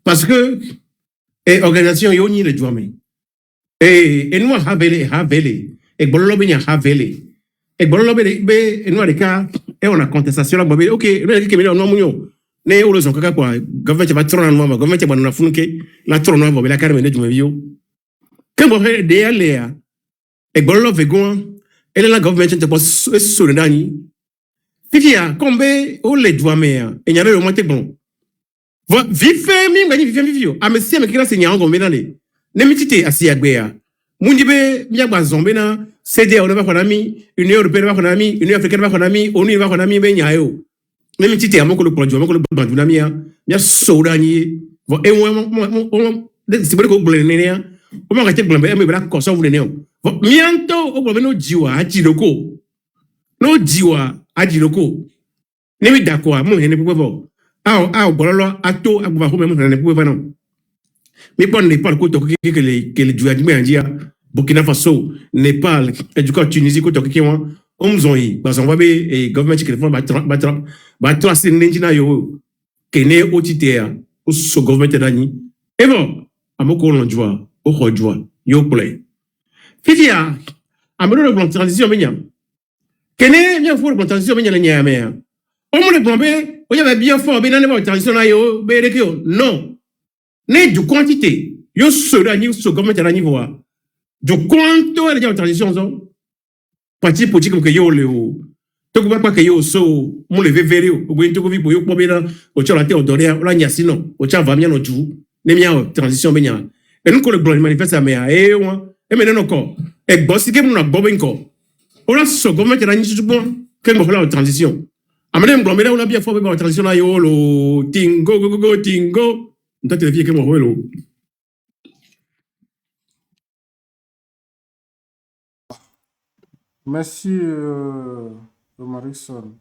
Parce que organisation yo ni le jouame et nous havele et bololo be nya havele et bololo be nous de cas et on a contestation là bobe OK nous dit que me no munyo ne o le son kaka kwa government ba trona no government ba na funke la trona bobe la carme ne joume yo quand bo de ya et bololo vegon et la government te pas so le dani fifia kombe o le jouame et nya le monte bon vive mi ngani vive vivio amesi me kila senya ngo me nale ne mitite asiagbea mundibe miagba zombe na CDAO ba konami Union Européenne ba konami Union Africaine ba konami ONU ba konami be nyayo ne mitite amoko le projet amoko le bandu na mia soudani vo e mo de sibere ko blene ne ya o ma ka te blene me bra ko so vule ne o mianto o blene no jiwa ajiroko no jiwa ajiroko ne mi dakwa mo ne popo bololo ato agba ko me mo ne popo non mais Népal ko to que les djihadistes andia Burkina Faso Népal et du coup Tunisie ko to que on mzoi parce on va be government qui font ba tracer n'injina yo kene otitea o so government dani et bon amoko on joie o joie yo play fifia amelo le plan transition benya kene bien faut le plan transition benya le nyame on mo le bombe o ya bien fort be na le transition na yo be rekio non ne du quantité yo sera ni so government à niveau du quanto elle est en transition zo parti politique comme que yo le to ko pas que yo so mo le vevere o go into ko vi boyo pobena o chola te odorea la nyasino o cha vamia no tu ne mia transition benya e nun ko le blanc manifeste me e won e me no ko e bosi ke mo na boben ko o la so government à niveau bon que mo la transition amene blanc me la bien fort be transition na yo lo tingo tingo. Merci, Romarikson.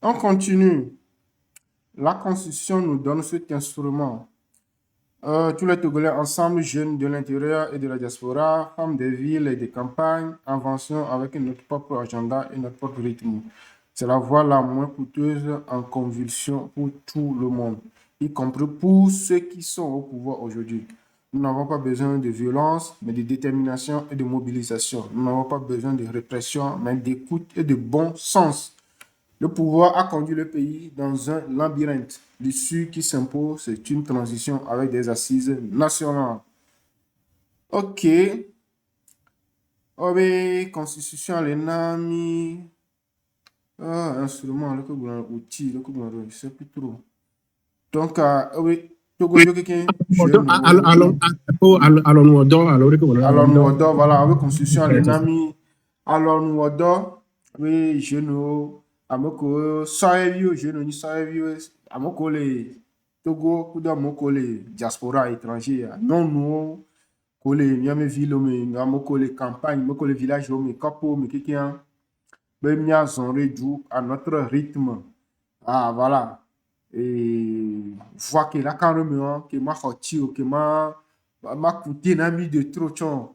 On continue. La Constitution nous donne cet instrument. Tous les Togolais ensemble, jeunes de l'intérieur et de la diaspora, femmes des villes et des campagnes, avançons avec notre propre agenda et notre propre rythme. C'est la voie la moins coûteuse en convulsion pour tout le monde, y compris pour ceux qui sont au pouvoir aujourd'hui. Nous n'avons pas besoin de violence, mais de détermination et de mobilisation. Nous n'avons pas besoin de répression, mais d'écoute et de bon sens. Le pouvoir a conduit le pays dans un labyrinthe. L'issue qui s'impose, c'est une transition avec des assises nationales. Ok. Obe, constitution, les nami. Instrument, le outil, le je sais plus trop. Donc, oui. Alors, voilà, avec constitution, les nami. Alors, nous, oui, je nous. Amoko saevio je ni saevio amoko le Togo kuda amoko le diaspora étranger non nous ko le miame ville me amoko le campagne amoko le village me capo me kikian be mia zonre du à notre rythme voilà et voir que la carrément que ma hoti que ma coûté n'a mis de trop chon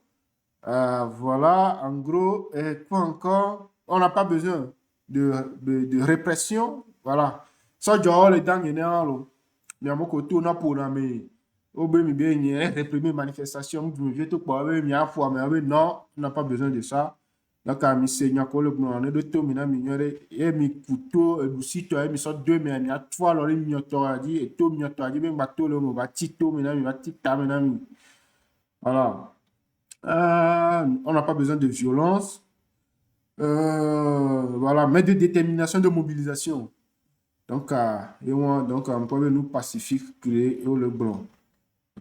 voilà en gros et quoi encore on n'a pas besoin de répression, voilà. Ça, genre, les derniers ans, mais à mon côté, on a pour la mais au béni bien, réprimer manifestation, je me viens tout pour mais non, on n'a pas besoin de ça. Donc, à mi seigneur, qu'on le on est de tout, mais et mi couteau, et aussi, tu as mis ça deux, mais il y a trois, alors, il y a dit, et tout, il y a dit, même bateau, le mot, va tito, mais il va tita, mais voilà. On n'a pas besoin de violence. Voilà, mais de détermination, de mobilisation. Donc, on peut nous pacifique, créer le blanc.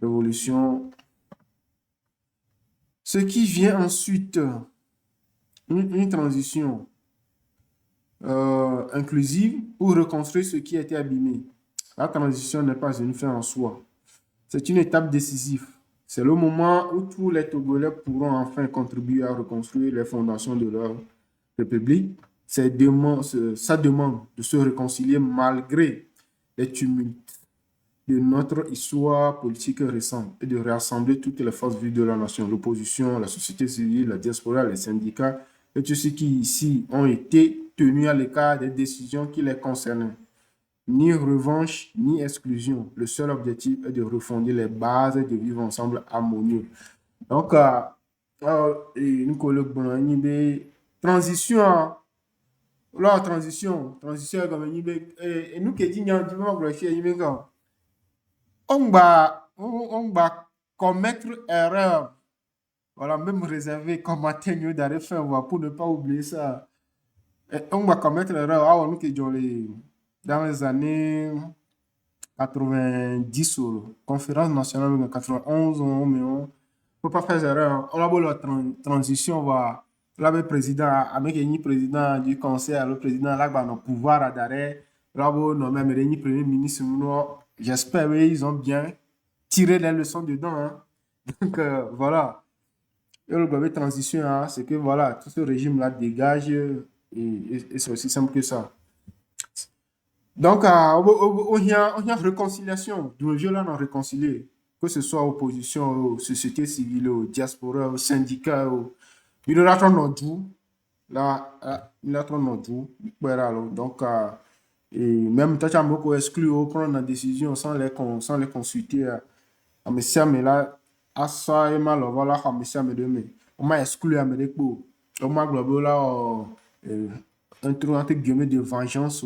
Révolution. Ce qui vient ensuite, une transition inclusive pour reconstruire ce qui a été abîmé. La transition n'est pas une fin en soi. C'est une étape décisive. C'est le moment où tous les Togolais pourront enfin contribuer à reconstruire les fondations de leur République. Ça demande de se réconcilier malgré les tumultes de notre histoire politique récente et de rassembler toutes les forces vives de la nation, l'opposition, la société civile, la diaspora, les syndicats et tous ceux qui ici ont été tenus à l'écart des décisions qui les concernaient. ni revanche, ni exclusion. Le seul objectif est de refonder les bases et de vivre ensemble harmonieux. Donc, nous collègues, transition, la transition comme et nous qui disons, on va commettre erreur. Voilà, même réservé comme matin d'arrêt fin, pour ne pas oublier ça. Et on va commettre erreur. Ah, nous qui dans les années 90, conférence nationale de 91, mais on ne peut pas faire erreur. On a beau la transition, on a le président, avec le président du conseil, le président, là, bah, nos pouvoirs à d'arrêt, là, bon, non, même le premier ministre, j'espère, oui, ils ont bien tiré les leçons dedans, hein. Donc, voilà. Et le gouvernement de transition, hein, c'est que, voilà, tout ce régime-là dégage, et c'est aussi simple que ça. Donc, on y a réconciliation. Nous, là, on a réconcilié. Que ce soit opposition, aux sociétés civiles, aux diasporas, aux syndicats, il a trop notre jour. Là, il a trop notre jour. Donc, et même, tu as beaucoup exclu, prendre la décision sans les consulter. Mais là, à ça, et mal, voilà, on m'a exclu à mes dépôts. On m'a globé là, un truc entre guillemets de vengeance.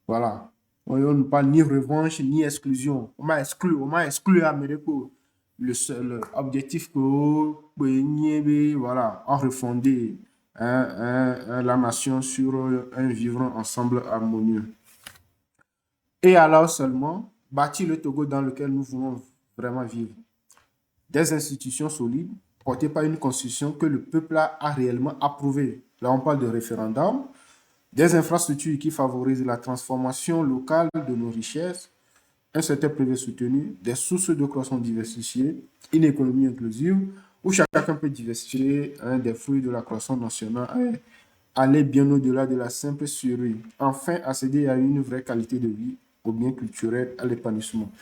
Voilà. On ne parle ni revanche, ni exclusion. On m'a exclu à mes dépôts. Le seul objectif que, voilà, en refonder la nation sur un vivre ensemble harmonieux. Et alors seulement, bâtir le Togo dans lequel nous voulons vraiment vivre. Des institutions solides, portées par une constitution que le peuple a réellement approuvée. Là, on parle de référendum, des infrastructures qui favorisent la transformation locale de nos richesses, un secteur privé soutenu, des sources de croissance diversifiées, une économie inclusive, où chacun peut diversifier des fruits de la croissance nationale, aller bien au-delà de la simple survie. Enfin, accéder à une vraie qualité de vie, au bien culturel, à l'épanouissement.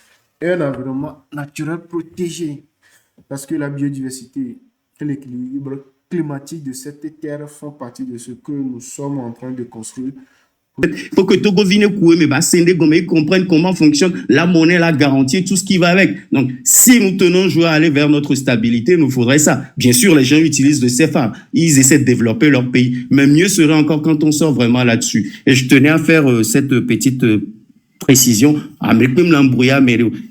Et un environnement naturel protégé. Parce que la biodiversité et l'équilibre climatique de cette terre font partie de ce que nous sommes en train de construire. Il faut que Togo vienne couer, mais ils comprennent comment fonctionne la monnaie, la garantie, tout ce qui va avec. Donc, si nous tenons jouer à aller vers notre stabilité, il nous faudrait ça. Bien sûr, les gens utilisent le CFA. Ils essaient de développer leur pays. Mais mieux serait encore quand on sort vraiment là-dessus. Et je tenais à faire cette petite précision.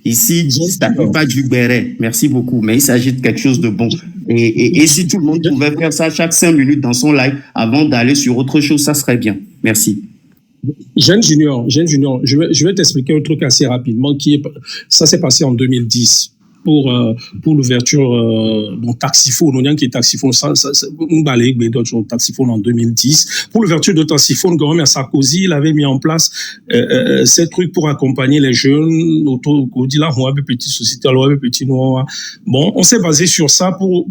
Ici, ça ne fait pas du béret. Merci beaucoup. Mais il s'agit de quelque chose de bon. Et si tout le monde pouvait faire ça chaque 5 minutes dans son live avant d'aller sur autre chose, ça serait bien. Merci. Jeune Junior, je vais t'expliquer un truc assez rapidement ça s'est passé en 2010 pour l'ouverture Taxiphone, on qui est Taxiphone, on balai d'autres Taxiphone en 2010. Pour l'ouverture de Taxiphone, quand même Sarkozy, il avait mis en place ces trucs pour accompagner les jeunes autour de la petite société, petit noir. Bon, on s'est basé sur ça pour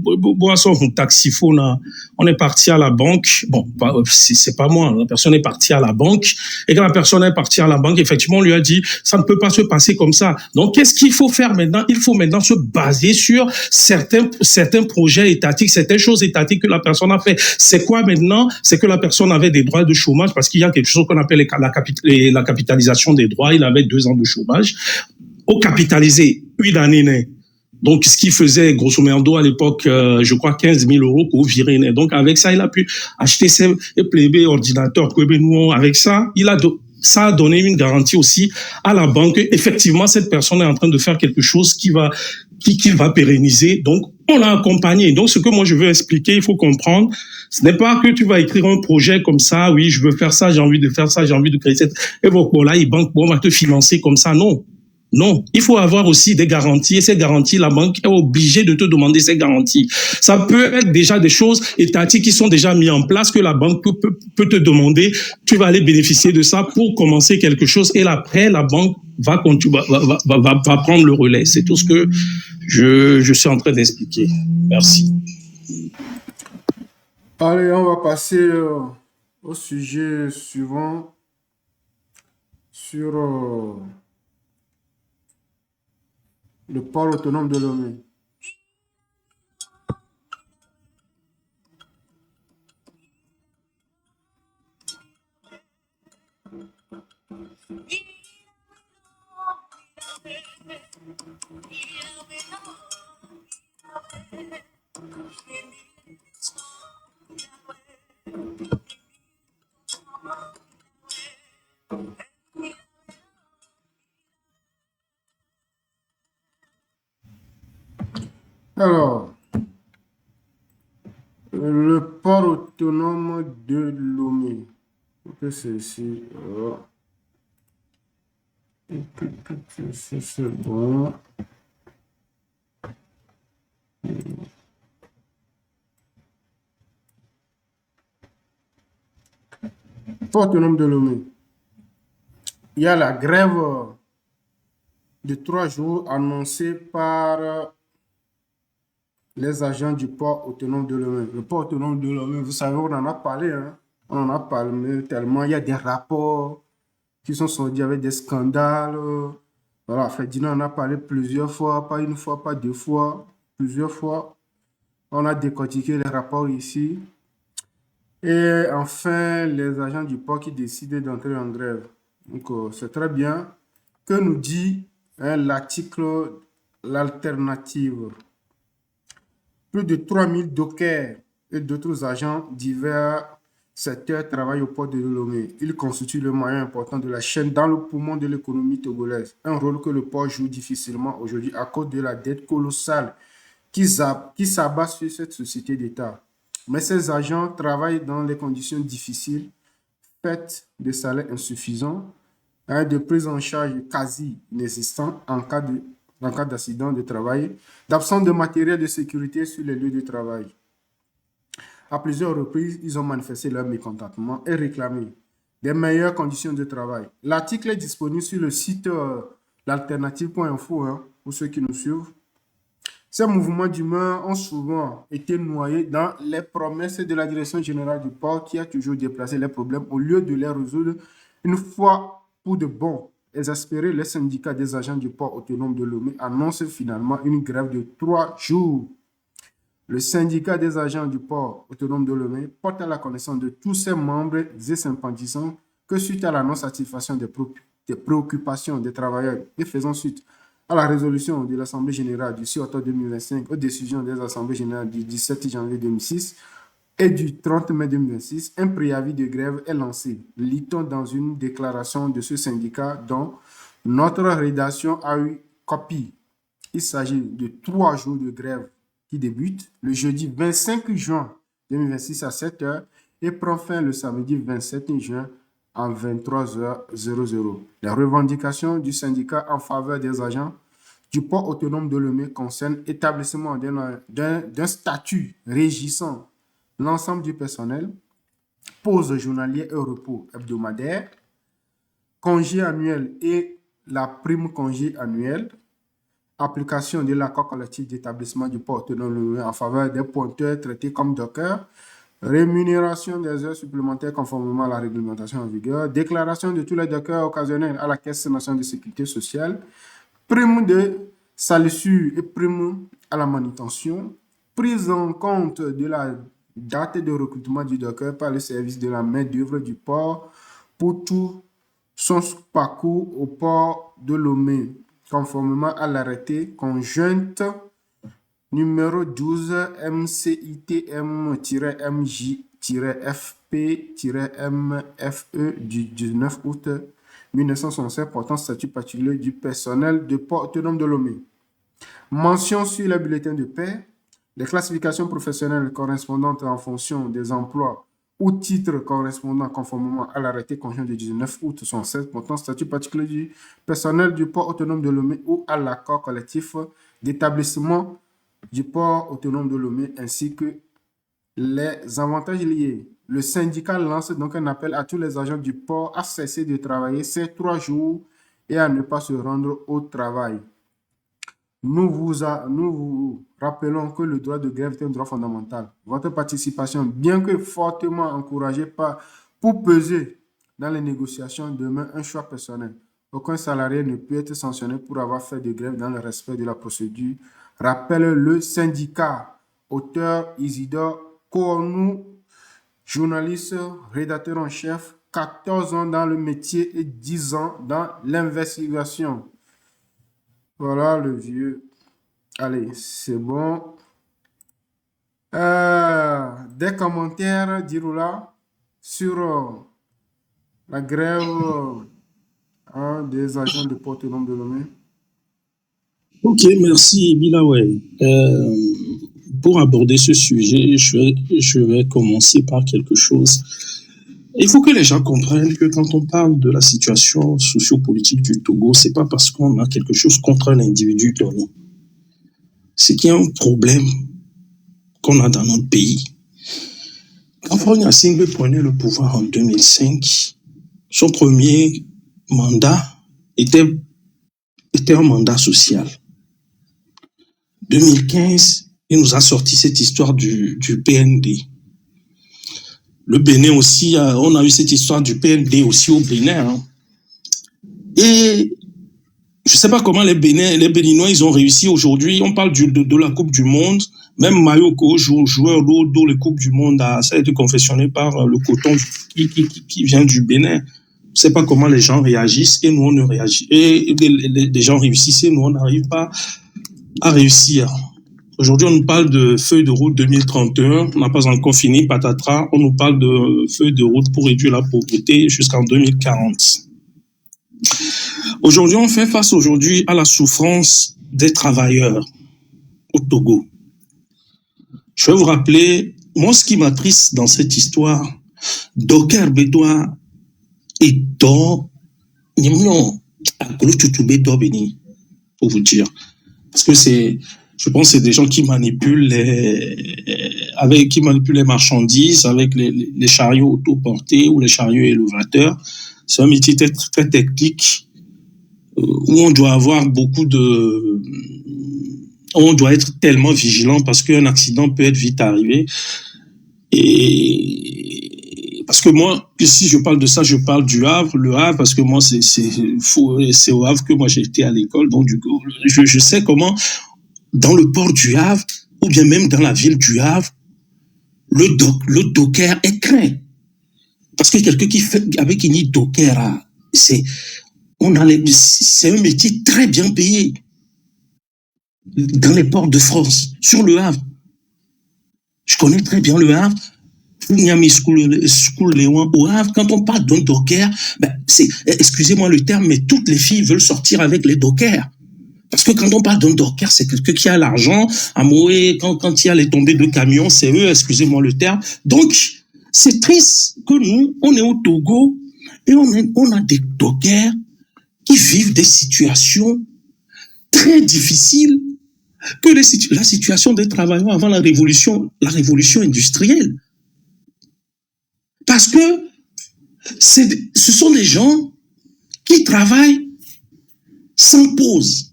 son Taxiphone. On est parti à la banque. Bon, c'est pas moi. La personne est partie à la banque. Et quand la personne est partie à la banque, effectivement, on lui a dit, ça ne peut pas se passer comme ça. Donc, qu'est-ce qu'il faut faire maintenant? Il faut maintenant se baser sur certains projets étatiques, certaines choses étatiques que la personne a fait. C'est quoi maintenant? C'est que la personne avait des droits de chômage parce qu'il y a quelque chose qu'on appelle la capitalisation des droits. Il avait 2 ans de chômage. Au capitalisé, 1 année. Donc, ce qu'il faisait, grosso modo, à l'époque, je crois, 15 000 € pour virer. Donc, avec ça, il a pu acheter ses plébés ordinateurs. Avec ça, ça a donné une garantie aussi à la banque. Effectivement, cette personne est en train de faire quelque chose qu'il va pérenniser. Donc, on l'a accompagné. Donc, ce que moi, je veux expliquer, il faut comprendre, ce n'est pas que tu vas écrire un projet comme ça, oui, je veux faire ça, j'ai envie de faire ça, j'ai envie de créer cette... Et bon, là, on va te financer comme ça. Non. Non, il faut avoir aussi des garanties et ces garanties, la banque est obligée de te demander ces garanties. Ça peut être déjà des choses étatiques qui sont déjà mises en place que la banque peut te demander. Tu vas aller bénéficier de ça pour commencer quelque chose et après la banque va prendre le relais. C'est tout ce que je suis en train d'expliquer. Merci. Allez, on va passer au sujet suivant sur le pôle autonome de Lomé. Alors, le port autonome de Lomé. Ok, c'est ici. C'est bon. Port autonome de Lomé. Il y a la grève de 3 jours annoncée par les agents du port autonome de Lomé. Le port autonome de Lomé, vous savez, on en a parlé, hein? On en a parlé tellement. Il y a des rapports qui sont sortis avec des scandales. Voilà, Ferdinand en a parlé plusieurs fois, pas une fois, pas deux fois, plusieurs fois. On a décortiqué les rapports ici. Et enfin, les agents du port qui décident d'entrer en grève. Donc, c'est très bien. Que nous dit l'article, l'alternative? Plus de 3000 dockers et d'autres agents divers secteurs travaillent au port de Lomé. Ils constituent le maillon important de la chaîne dans le poumon de l'économie togolaise. Un rôle que le port joue difficilement aujourd'hui à cause de la dette colossale qui s'abat sur cette société d'État. Mais ces agents travaillent dans des conditions difficiles, faites de salaires insuffisants, de prise en charge quasi inexistante en cas d'accident de travail, d'absence de matériel de sécurité sur les lieux de travail. À plusieurs reprises, ils ont manifesté leur mécontentement et réclamé des meilleures conditions de travail. L'article est disponible sur le site l'alternative.info pour ceux qui nous suivent. Ces mouvements d'humeur ont souvent été noyés dans les promesses de la direction générale du port qui a toujours déplacé les problèmes au lieu de les résoudre une fois pour de bon. Exaspérés, les syndicats des agents du port autonome de Lomé annoncent finalement une grève de 3 jours. Le syndicat des agents du port autonome de Lomé porte à la connaissance de tous ses membres et sympathisants que suite à la non-satisfaction des préoccupations des travailleurs et faisant suite à la résolution de l'Assemblée générale du 6 octobre 2025 aux décisions des Assemblées générales du 17 janvier 2006 et du 30 mai 2026, un préavis de grève est lancé. Lit-on dans une déclaration de ce syndicat dont notre rédaction a eu copie. Il s'agit de 3 jours de grève qui débutent le jeudi 25 juin 2026 à 7 h et prend fin le samedi 27 juin à 23h00. Les revendications du syndicat en faveur des agents du port autonome de Lomé concernent l'établissement d'un statut régissant l'ensemble du personnel, pause journalière et repos hebdomadaire, congé annuel et la prime congé annuel, application de l'accord collectif d'établissement du port autonome de Lomé en faveur des pointeurs traités comme dockers, rémunération des heures supplémentaires conformément à la réglementation en vigueur, déclaration de tous les dockers occasionnels à la Caisse nationale de sécurité sociale, prime de salissure et prime à la manutention, prise en compte de la date de recrutement du docker par le service de la main-d'œuvre du port pour tout son parcours au port de Lomé, conformément à l'arrêté conjointe numéro 12 MCITM-MJ-FP-MFE du 19 août 1967 portant statut particulier du personnel de port autonome de Lomé. Mention sur les bulletins de paie, les classifications professionnelles correspondantes en fonction des emplois ou titres correspondant conformément à l'arrêté conjoint du 19 août 1967 portant statut particulier du personnel du port autonome de Lomé ou à l'accord collectif d'établissement du port autonome de Lomé ainsi que les avantages liés. Le syndicat lance donc un appel à tous les agents du port à cesser de travailler ces 3 jours et à ne pas se rendre au travail. Nous vous rappelons que le droit de grève est un droit fondamental. Votre participation, bien que fortement encouragée pour peser dans les négociations, demeure un choix personnel. Aucun salarié ne peut être sanctionné pour avoir fait de grève dans le respect de la procédure. Rappelle le syndicat. Auteur Isidore Cornou, journaliste, rédacteur en chef, 14 ans dans le métier et 10 ans dans l'investigation. Voilà le vieux. Allez, c'est bon. Des commentaires, Diroula, sur la grève des agents de Port Autonome de Lomé. Ok, merci Bilaway. Pour aborder ce sujet, je vais commencer par quelque chose. Il faut que les gens comprennent que quand on parle de la situation sociopolitique du Togo, c'est pas parce qu'on a quelque chose contre un individu donné. C'est qu'il y a un problème qu'on a dans notre pays. Quand Faure Gnassingbé prenait le pouvoir en 2005, son premier mandat était un mandat social. 2015, il nous a sorti cette histoire du PND. Le Bénin aussi, on a eu cette histoire du PND aussi au Bénin. Hein. Et je ne sais pas comment les Béninois, ils ont réussi aujourd'hui. On parle de la Coupe du Monde. Même Mayoko, joueur d'eau, les Coupes du Monde, ça a été confectionné par le coton qui vient du Bénin. Je ne sais pas comment les gens réagissent et nous, on ne réagit. Et les gens réussissent et nous, on n'arrive pas à réussir. Aujourd'hui, on nous parle de feuille de route 2031. On n'a pas encore fini, patatras. On nous parle de feuille de route pour réduire la pauvreté jusqu'en 2040. Aujourd'hui, on fait face à la souffrance des travailleurs au Togo. Je vais vous rappeler, moi, ce qui m'attriste dans cette histoire, Docker Bédois et Do, pour vous dire. Parce que je pense que c'est des gens qui manipulent les marchandises avec les chariots autoportés ou les chariots élevateurs. C'est un métier très, très technique où on doit avoir on doit être tellement vigilant parce qu'un accident peut être vite arrivé. Et parce que moi, si je parle de ça, je parle du Havre. Le Havre, parce que moi, c'est au Havre que moi j'ai été à l'école. Donc, du coup, je sais comment, dans le port du Havre, ou bien même dans la ville du Havre, le docker est craint. Parce que quelqu'un qui fait avec une docker, c'est un métier très bien payé dans les ports de France, sur le Havre. Je connais très bien le Havre. Au Havre, quand on parle d'un docker, excusez-moi le terme, mais toutes les filles veulent sortir avec les dockers. Parce que quand on parle d'un docker, c'est quelqu'un qui a l'argent. À Moé, quand il y a les tombées de camions, c'est eux, excusez-moi le terme. Donc, c'est triste que nous, on est au Togo et on a des dockers qui vivent des situations très difficiles que la situation des travailleurs avant la révolution industrielle. Parce que ce sont des gens qui travaillent sans pause.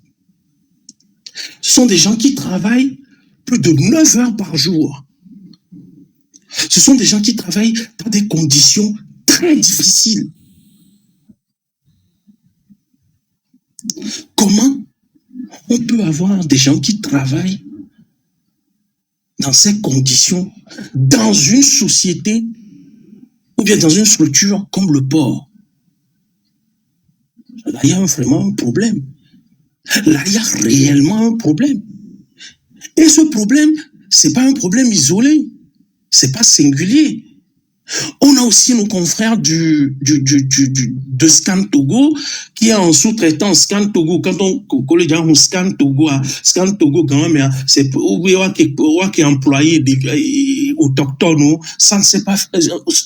Ce sont des gens qui travaillent plus de 9 heures par jour. Ce sont des gens qui travaillent dans des conditions très difficiles. Comment on peut avoir des gens qui travaillent dans ces conditions dans une société ou bien dans une structure comme le port? Là, il y a vraiment un problème. Là, il y a réellement un problème. Et ce problème, c'est pas un problème isolé. C'est pas singulier. On a aussi nos confrères de Scan Togo qui est en sous-traitant Scan Togo. Quand on collègue en Scan Togo quand même, c'est qui est employé autochtone, ça ne s'est pas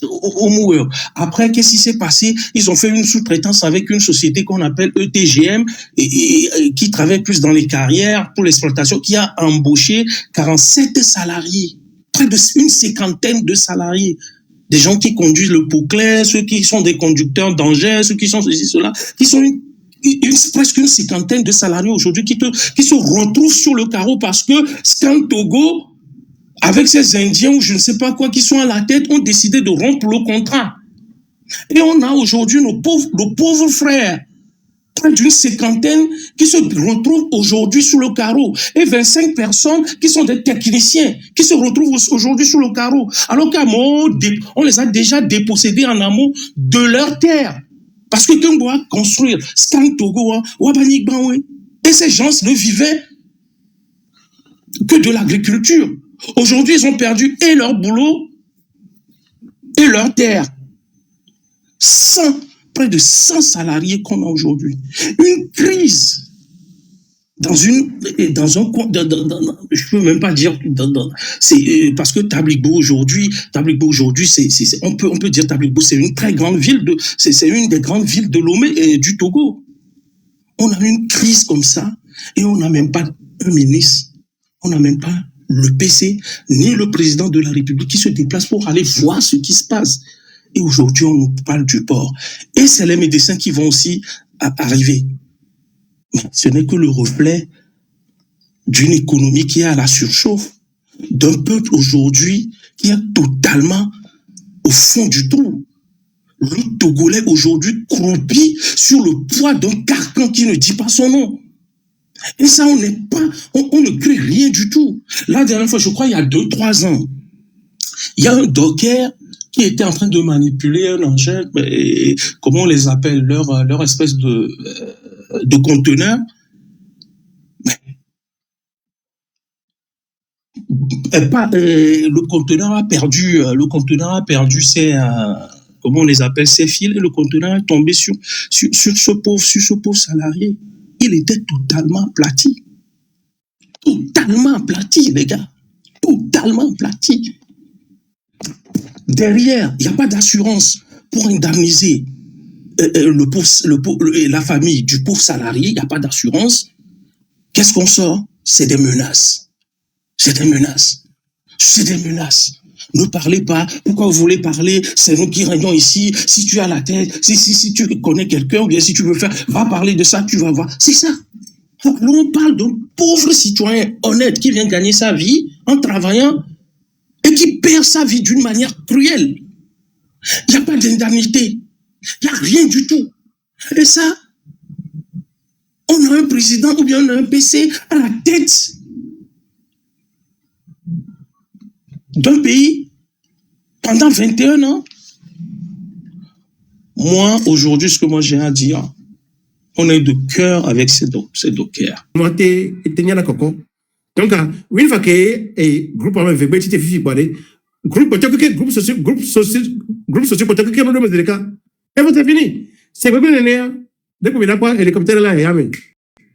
au moueur. Après, qu'est-ce qui s'est passé? Ils ont fait une sous-traitance avec une société qu'on appelle ETGM et qui travaille plus dans les carrières pour l'exploitation, qui a embauché 47 salariés, près d'une 50aine de salariés. Des gens qui conduisent le Pouclet, ceux qui sont des conducteurs d'engins, ceux qui sont ceci, cela, qui sont presque une 50aine de salariés aujourd'hui qui se retrouvent sur le carreau parce que Scan Togo, avec ces Indiens ou je ne sais pas quoi qui sont à la tête, ont décidé de rompre le contrat. Et on a aujourd'hui nos pauvres frères, près d'une 50aine qui se retrouvent aujourd'hui sous le carreau et 25 personnes qui sont des techniciens qui se retrouvent aujourd'hui sous le carreau alors qu'à on les a déjà dépossédés en amont de leur terre parce que quand on doit construire Scan Togo, Et ces gens ne vivaient que de l'agriculture. Aujourd'hui, ils ont perdu et leur boulot et leur terre. Près de 100 salariés qu'on a aujourd'hui. Une crise dans un coin, je peux même pas dire, c'est parce que Tabligbo aujourd'hui, on peut dire Tabligbo, c'est une très grande ville c'est une des grandes villes de Lomé et du Togo. On a une crise comme ça et on n'a même pas un ministre, on n'a même pas le PC ni le président de la République qui se déplace pour aller voir ce qui se passe. Et aujourd'hui, on nous parle du port. Et c'est les médecins qui vont aussi arriver. Mais ce n'est que le reflet d'une économie qui est à la surchauffe, d'un peuple aujourd'hui qui est totalement au fond du trou. Le Togolais aujourd'hui croupit sur le poids d'un carcan qui ne dit pas son nom. Et ça, on ne crée rien du tout. La dernière fois, je crois, il y a 2-3 ans, il y a un docker qui était en train de manipuler un engin, comment on les appelle, leur espèce de conteneur. Le conteneur a perdu ses, comment on les appelle, ses fils, et le conteneur est tombé sur ce pauvre salarié. Il était totalement aplati. Totalement aplati, les gars. Totalement aplati. Derrière, il n'y a pas d'assurance pour indemniser la famille du pauvre salarié. Il n'y a pas d'assurance. Qu'est-ce qu'on sort? C'est des menaces. C'est des menaces. C'est des menaces. Ne parlez pas. Pourquoi vous voulez parler? C'est nous qui régnons ici. Si tu as la tête, si tu connais quelqu'un, ou bien si tu veux faire, va parler de ça, tu vas voir. C'est ça. Alors on parle d'un pauvre citoyen honnête qui vient gagner sa vie en travaillant et qui perd sa vie d'une manière cruelle. Il n'y a pas d'indemnité. Il n'y a rien du tout. Et ça, on a un président ou bien on a un PC à la tête d'un pays pendant 21 ans. Moi, aujourd'hui, ce que moi j'ai à dire, on est de cœur avec ces dockers. Moi, t'es la coco. Donc, une fois que groupe en VB, tu t'es fifi parler, groupe social, peut-être que nous de cas. Et vous fini. C'est quoi bien né? Dès que vous n'avez pas hélicoptère là, et amé.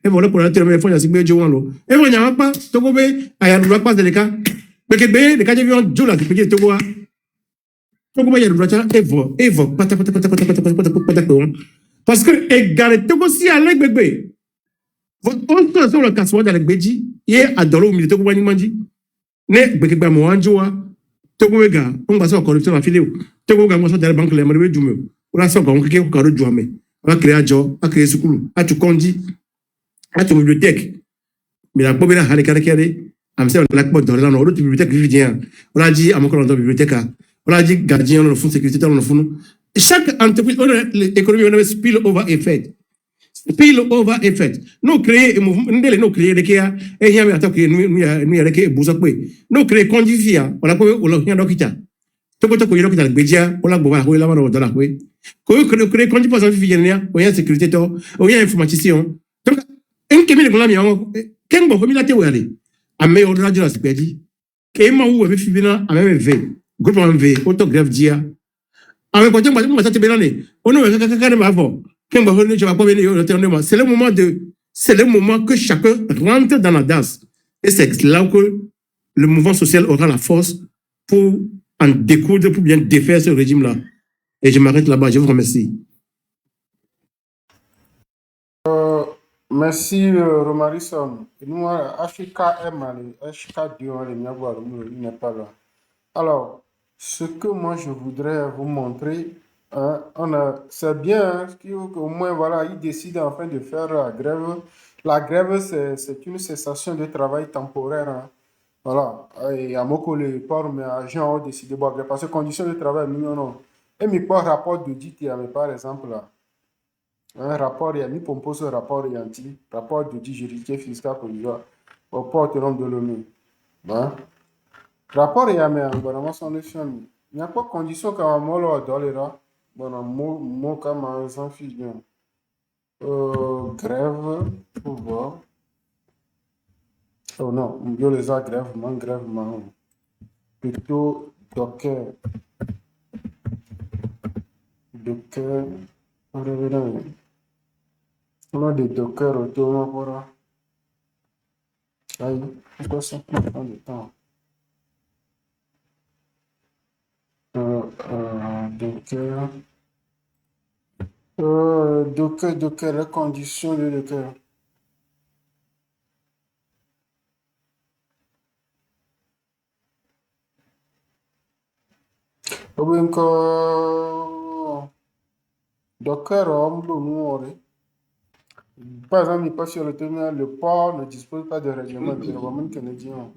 Et voilà pour la terre, faut y aller bien jouer l'eau. Et vous n'avez pas, tu go be, aya nous pas de cas. Mais que be, les cas de vion, jola, qui peut dire tu go. Tu go be ya nous evo, pata. Parce que égal, tu go si avec bébé. Votre sur le cassoir dans le beji, y a adoro milité ko wani manji. Ne beke ba mo anjoa, to go ga, on va so corruption la filé. To go ga mo so dans banque le mabe jume. On a so ko ke ko karo juame. On a créé ajo, a créé sukulu, a tu konji, a tu bibliothèque. Mais la pobera hale kare kare, am se on la ko dans la no bibliothèque vivien. On a dit à mon collègue bibliothèque. On a dit gardien dans le fond sécurité dans le fond. Chaque entreprise, l'économie on a spill over effect. Spill over effect. Nous créer nous créer des kia et y a attaqué nous y que buzakwe. Nous créer conjifia, on a quoi on a dokita. Toko toko yoro kita beja, on a boba ko la mano dans kwe. Ko créer conjifia sans filière, on y a sécurité to, on y a information. Donc en kemi le ngami on ken bo ko mi la te wale. Ame o radio la spedi. Ke ma ou ave fibina ame ve. Groupe en ve, autographe dia. Ame ko temba mo sa te benane. Ono ka ma fo. C'est le moment que chacun rentre dans la danse. Et c'est là que le mouvement social aura la force pour en découdre, pour bien défaire ce régime-là. Et je m'arrête là-bas. Je vous remercie. Merci, Romarison. Nous, HKM, il n'est pas là. Alors, ce que moi je voudrais vous montrer, c'est bien qu'au moins, voilà, ils décident enfin de faire la grève. La grève, c'est une cessation de travail temporaire. Hein. Voilà. Et à Moko, les ports, mais agents ont décidé de grève parce que conditions de travail, non. Et mes pas rapport d'audit, il y avait par exemple là. Un rapport, il y a mis pour poser un rapport anti, rapport d'audit juridique fiscal provisoire au port autonome de l'ONU. Hein? Rapport, il y a mis un gouvernement sans notion. Il n'y a pas de condition quand on m'a dans les rats. Bon, mon cas, s'en fiche bien. Grève, pour voir. Oh non, yo les a grève, man. Plutôt Docker. Docker. On a des Docker autour, voilà. Aïe, pourquoi ça prend du temps? Docker. Docker, les conditions de Docker. Donc, Docker, on peut nous. Par exemple, il passe sur le terminal, le port ne dispose pas de règlement environnement canadien.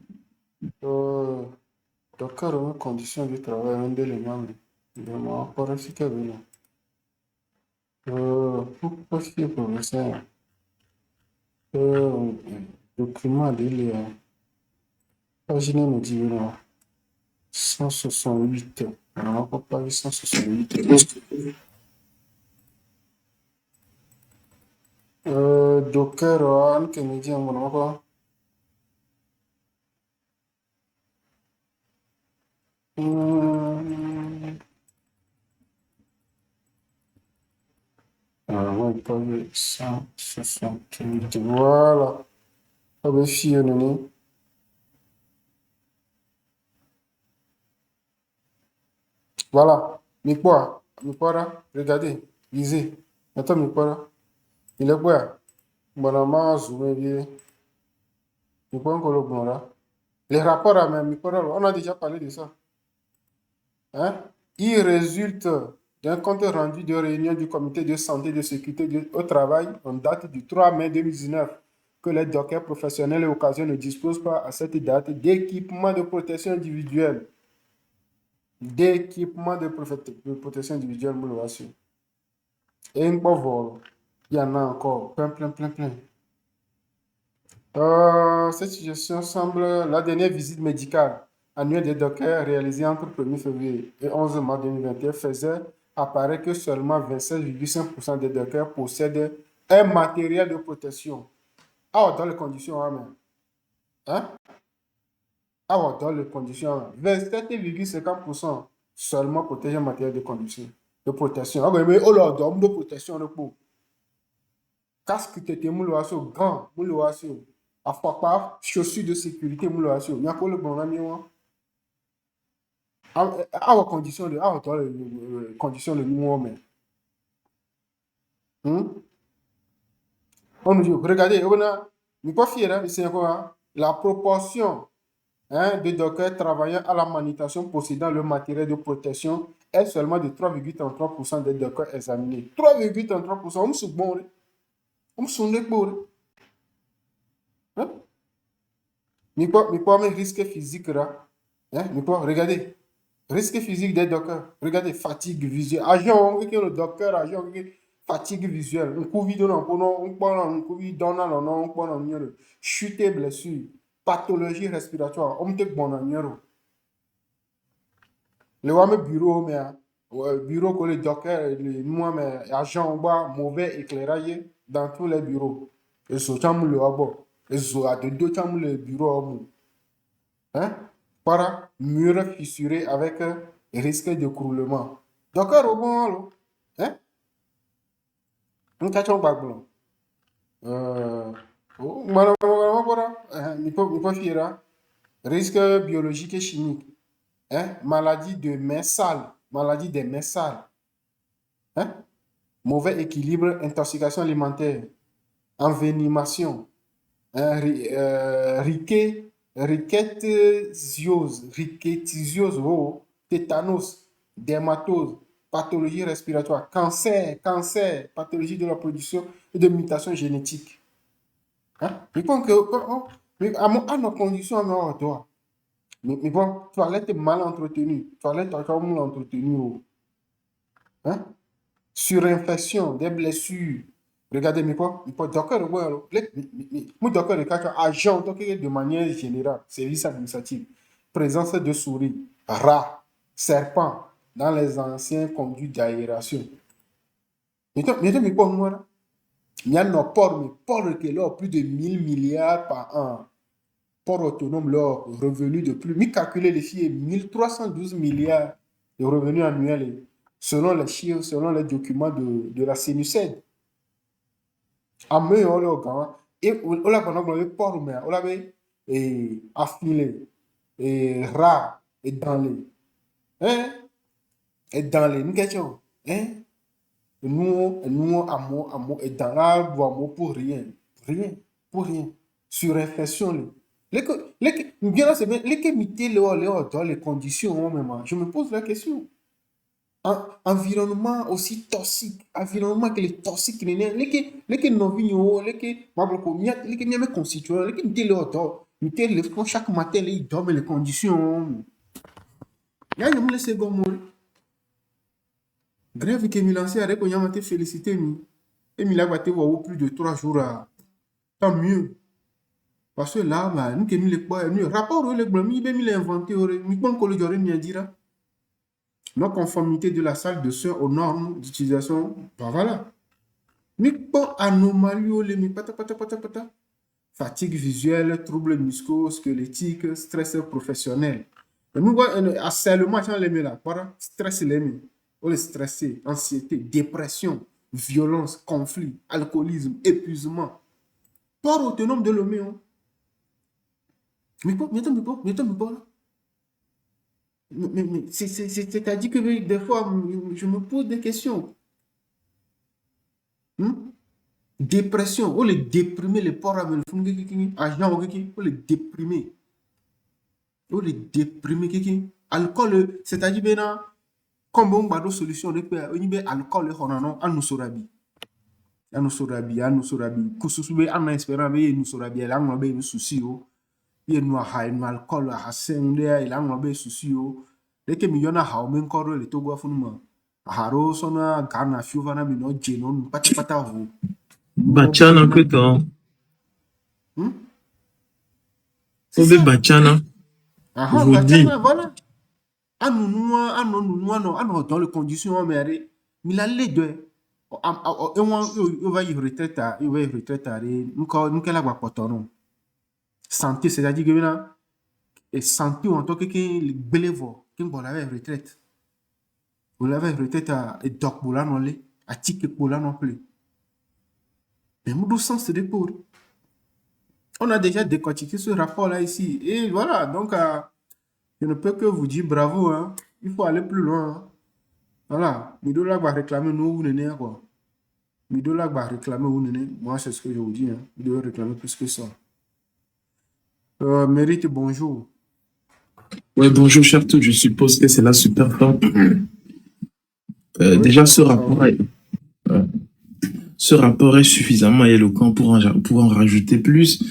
Docker, une condition de travail, un des éléments. Vraiment, pour ainsi que vous. Pourquoi c'est pour ça? Document, il est. Pagine nous dit, non. 168. Alors, on peut pas 168. Docker, un canadien, on va ouais, pas 168. Voilà. Ah ben, fille, non. Voilà. Mais quoi? Mais quoi là? Regardez. Lisez. Attends, mais quoi là? Il est quoi? Bon, on zoomé bien. Mais quoi encore le bon là? Les rapports à même, mais quoi là? On a déjà parlé de ça. Hein? Il résulte d'un compte rendu de réunion du comité de santé et de sécurité au travail en date du 3 mai 2019 que les dockers professionnels et occasionnels ne disposent pas à cette date d'équipements de protection individuelle. D'équipements de protection individuelle, moi, le voici. Et un bon vol. Il y en a encore plein, plein, plein, plein. Cette suggestion semble la dernière visite médicale annuelle des dockers réalisée entre 1er février et 11 mars 2021 faisait apparaître que seulement 27,5% des dockers possèdent un matériel de protection. Ah, dans les conditions, hein? Ah, dans les conditions, 27,50% seulement protègent un matériel de condition, de protection. Ah, mais oh là, de protection, le pot. Casque tété mouloasso, gants mouloasso, afapa, chaussures de sécurité mouloasso. Il y a quoi le bon ami, à condition de, condition de nous, mais. On nous dit, regardez, on a, n'est pas fier, hein, c'est quoi, la proportion de dockers travaillant à la manutention possédant le matériel de protection est seulement de 3,33% des dockers examinés. 3,33%, on se bon, on se bon, hein? Mais pas même risque physique là. Hein? Mais pas, regardez. Risque physique des dockers. Regardez, fatigue visuelle. Agent, on le docker, agent, fatigue visuelle. Un coup vide, on prend un coup vide, on prend un chute et blessure. Pathologie respiratoire. On te bon un le wame bureau, mais bureau que le docker, moi, mais agent, on voit mauvais éclairage dans tous les bureaux. Et ce chambre le abo. Et ce a de deux chambres le bureau. Hein? Para mur fissuré avec risque d'écroulement. Docker au bon, allo. Hein? Un cachon bagbon. Voilà, fiera. Risque biologique et chimique. Hein? Maladie de mains sales. Maladie des mains sales. Hein? Mauvais équilibre, intoxication alimentaire, envenimation, hein? Rickettisiose, oh, tétanos, dermatose, pathologie respiratoire, cancer, pathologie de la production et de mutation génétique. Hein? Mais bon, mais à nos conditions, on doit. Mais bon, toilette mal entretenue, toilette encore mal entretenue. Oh. Hein? Surinfection, des blessures. Regardez, mais quoi? D'accord, moi, d'accord, agent, donc, de manière générale, service administratif, présence de souris, rats, serpents dans les anciens conduits d'aération. Mais quoi, moi, là? Il y a nos ports, mais ports qui ont plus de 1000 milliards par an. Port autonome, leur revenu de plus, mi calculer les filles, 1312 milliards de revenus annuels, selon les chiffres, selon les documents de la CNUSED. À mieux, on l'a grand, et on l'a pendant le port, mais on l'avait affilé, et rat, et dans les, hein, et dans les, nous question, hein, nous, amour, et dans l'arbre, amour pour rien, pour rien, surinflation, bien là, c'est bien, les conditions, même, je me pose la question. Environnement aussi toxique, environnement qui est toxique, les non vigno, les maboko, les miens constituants, les qui le font chaque matin, ils dorment les conditions. Il y a une seconde mot. Grève qui est lancée avec on a félicité, et il a battu plus de 3 jours, tant mieux. Parce que là, nous qui mis les poids, nous rapport les blancs, nous mis les inventés, nous pensons que le jour n'y a dira. Non conformité de la salle de soins aux normes d'utilisation, ben voilà. Mais pas anomalie, mais pata. Fatigue visuelle, troubles musculo-squelettiques, stress professionnel. Nous voyons harcèlement, les met là, voilà, stress les met. On est stressé, anxiété, dépression, violence, conflit, alcoolisme, épuisement. Port autonome de l'homme. Mais c'est-à-dire que des fois, je me pose des questions. Dépression, on les déprimer, les porcs avec le agent, on les déprimer. On les déprimer. Alcool, c'est-à-dire que comme on a des solutions, on a alcool, on a un sorabi. Un sorabi. Kususube, un espérant, un sorabi, là, on a un souci. Il y a un alcool à 5 il y a un souci. Les que millions à Haumen Corps, les Togo Funma. Haro sona Ghana, Fiovana, Mino, Genon, Pata. Bachana kweto. Obe Bachana. Je dis. Voilà. Nous, dans les conditions, mais il a les deux. On va y retraite, nous, quelle a santé, c'est-à-dire que là, et santé en tant que les bénévoles, qui vont la retraite. Vous l'avez retraite à doc pour la non à ticket pour la non plus. Mais nous, sens c'est des pauvres. On a déjà décortiqué ce rapport-là ici. Et voilà, donc, je ne peux que vous dire bravo. Hein. Il faut aller plus loin. Hein. Voilà, Midola va réclamer nous, vous n'êtes quoi. Midola va réclamer vous n'êtes. Moi, c'est ce que je vous dis. Hein. Il doit réclamer plus que ça. Mérite, bonjour. Ouais, bonjour, cher tout. Je suppose que c'est la super forme. Déjà, ce rapport est suffisamment éloquent pour en rajouter plus.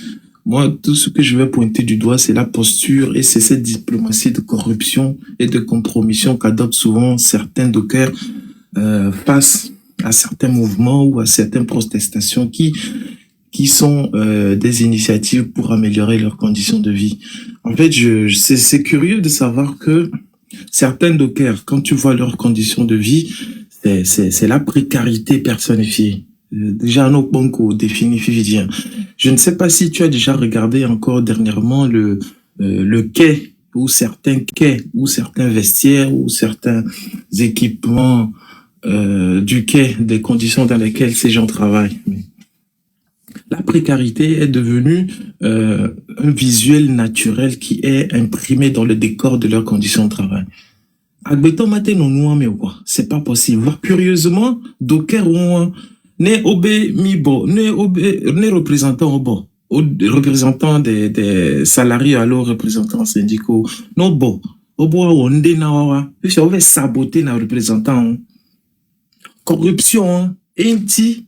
Moi, tout ce que je vais pointer du doigt, c'est la posture et c'est cette diplomatie de corruption et de compromission qu'adoptent souvent certains dockers face à certains mouvements ou à certaines protestations qui sont des initiatives pour améliorer leurs conditions de vie. En fait, c'est curieux de savoir que certains dockers, quand tu vois leurs conditions de vie, c'est la précarité personnifiée. Déjà, nos banques définitivement. Je ne sais pas si tu as déjà regardé encore dernièrement le quai ou certains quais ou certains vestiaires ou certains équipements du quai, des conditions dans lesquelles ces gens travaillent. La précarité est devenue un visuel naturel qui est imprimé dans le décor de leurs conditions de travail. C'est pas possible. Curieusement, docker ne représentant représentants des salariés alors représentants syndicaux no bon on denawa puis on va saboter nos représentants corruption enti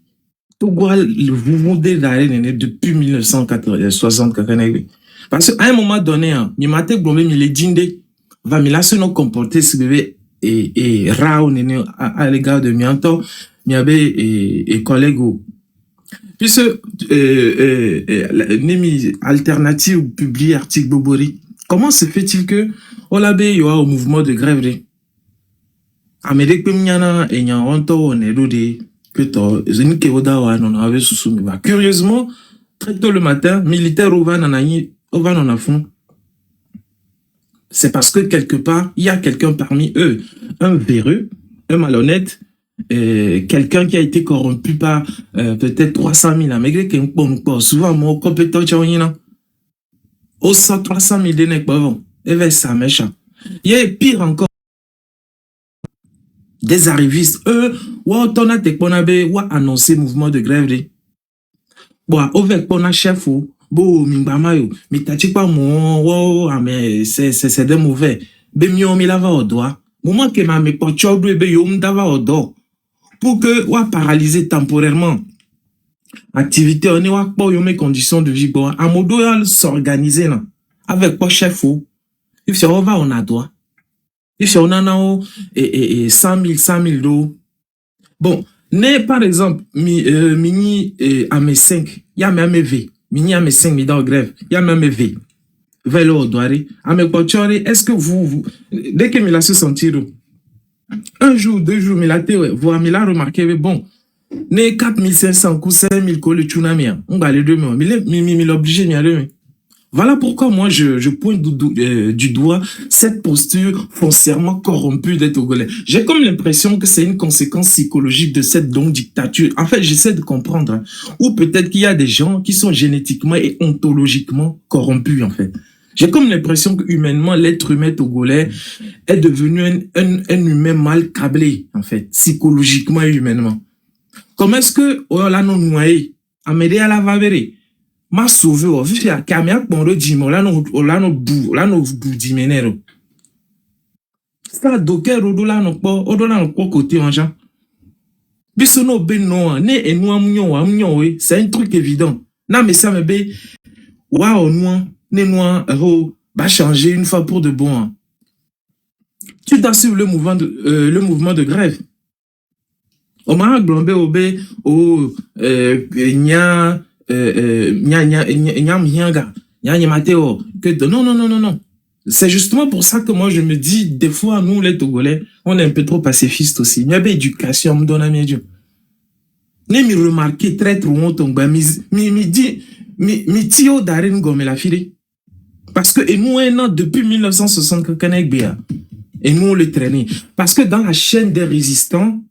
le mouvement depuis 1960 parce qu'à un moment donné mi mate glomé mi les dinde va mi la se non comporter ce bébé et rao nene à l'égard de mianto mi avait et collègue puisque Nemi alternative publie article Bobori. Comment se fait-il que Olabe yoa au mouvement de grève de Amérique Pemiana et Nyanto on est que Curieusement, très tôt le matin, militaire au van en a fond. C'est parce que quelque part, il y a quelqu'un parmi eux, un véreux, un malhonnête, quelqu'un qui a été corrompu par peut-être 300 000 amègres, qui est souvent mon compétent, au 300 000 d'énèques, et vers ça, méchant. Il y a pire encore, des arrivistes, eux, on a annoncé mouvement de grève. Bon, avec pona chef ou bo mingbama yo, mi tati pa mo mais c'est des mauvais. Be mi o mi lava au doigt. Moment que ma me pocho do be yo m'dava au doigt. Pour que wa paralyser temporairement. Activité on wa po yo mes conditions de vie bon. Amodo ya s'organiser là. Avec pas chef ou. Il se on va on a droit. Il se on a na et 100 000 d'eau. Bon, né par exemple mini à mes 5, il y a même V. Mini à mes 5 mi dans grève, il y a même V. Vélo doiré, à mes pochori, est-ce que vous dès que me la se sentir un jour, 2 jours, me la te vous me la remarqué bon. Né 4500 ou 5000 ko le tsunami, on va les deux mais l'obligé m'y aller. Voilà pourquoi moi je pointe du doigt cette posture foncièrement corrompue des Togolais. J'ai comme l'impression que c'est une conséquence psychologique de cette longue dictature. En fait, j'essaie de comprendre. Hein. Ou peut-être qu'il y a des gens qui sont génétiquement et ontologiquement corrompus, en fait. J'ai comme l'impression que humainement, l'être humain togolais est devenu un humain mal câblé, en fait, psychologiquement et humainement. Comment est-ce que on l'a non noyé, Amédée à la Vavéré, m'a sauvé au vu à Kamia pour le dire là no bou dimenero ça docker odola no côté en gens biso no be no ne enu amnyo we c'est un truc évident na mais ça me be wa onwa ne noa va changer une fois pour de bon hein. Tu dois suivre le mouvement de grève on m'a globé au nya non. C'est justement pour ça que moi je me dis, des fois, nous les Togolais, on est un peu trop pacifistes aussi. Il y a une éducation, me donne à mes dieux. Ne me remarquez très trop longtemps, mi tio d'arène gomme la fille. Parce que, et nous, depuis 1960, et nous, on le traînait. Parce que dans la chaîne des résistants,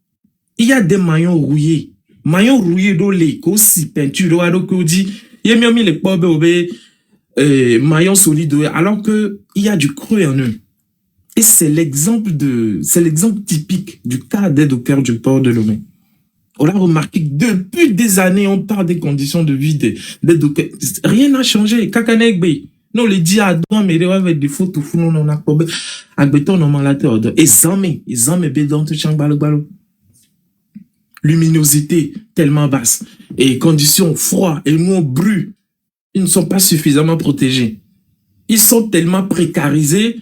il y a des maillons rouillés. Maillon rouillé dans les aussi peinture à l'ocodi il y a mis les pobres maillon solide alors que il y a du creux en eux et c'est l'exemple typique du cas des dockers du port de Lomé. On a remarqué que depuis des années on parle des conditions de vie des dockers, rien n'a changé kakanegbe non les dia à droit mais avec des photos fou non on a pas avec béton normal la terre et zamé bédon tout chambalo balo. Luminosité tellement basse et conditions froides et nous brûlent, ils ne sont pas suffisamment protégés. Ils sont tellement précarisés.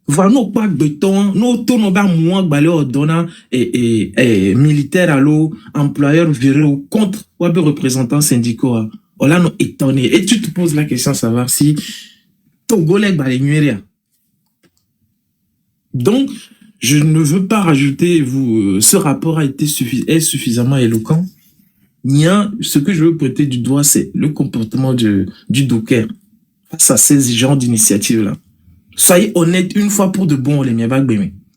Voilà nos pas de béton, nos tournos bas moins balé donnant et militaires à l'eau, employeurs virés contre ou représentants syndicaux. On l'a nous étonné. Et tu te poses la question de savoir si Togolais balé. Donc je ne veux pas rajouter, ce rapport est suffisamment éloquent. Ce que je veux pointer du doigt, c'est le comportement du docker face à ces genres d'initiatives-là. Soyez honnêtes une fois pour de bon, les miens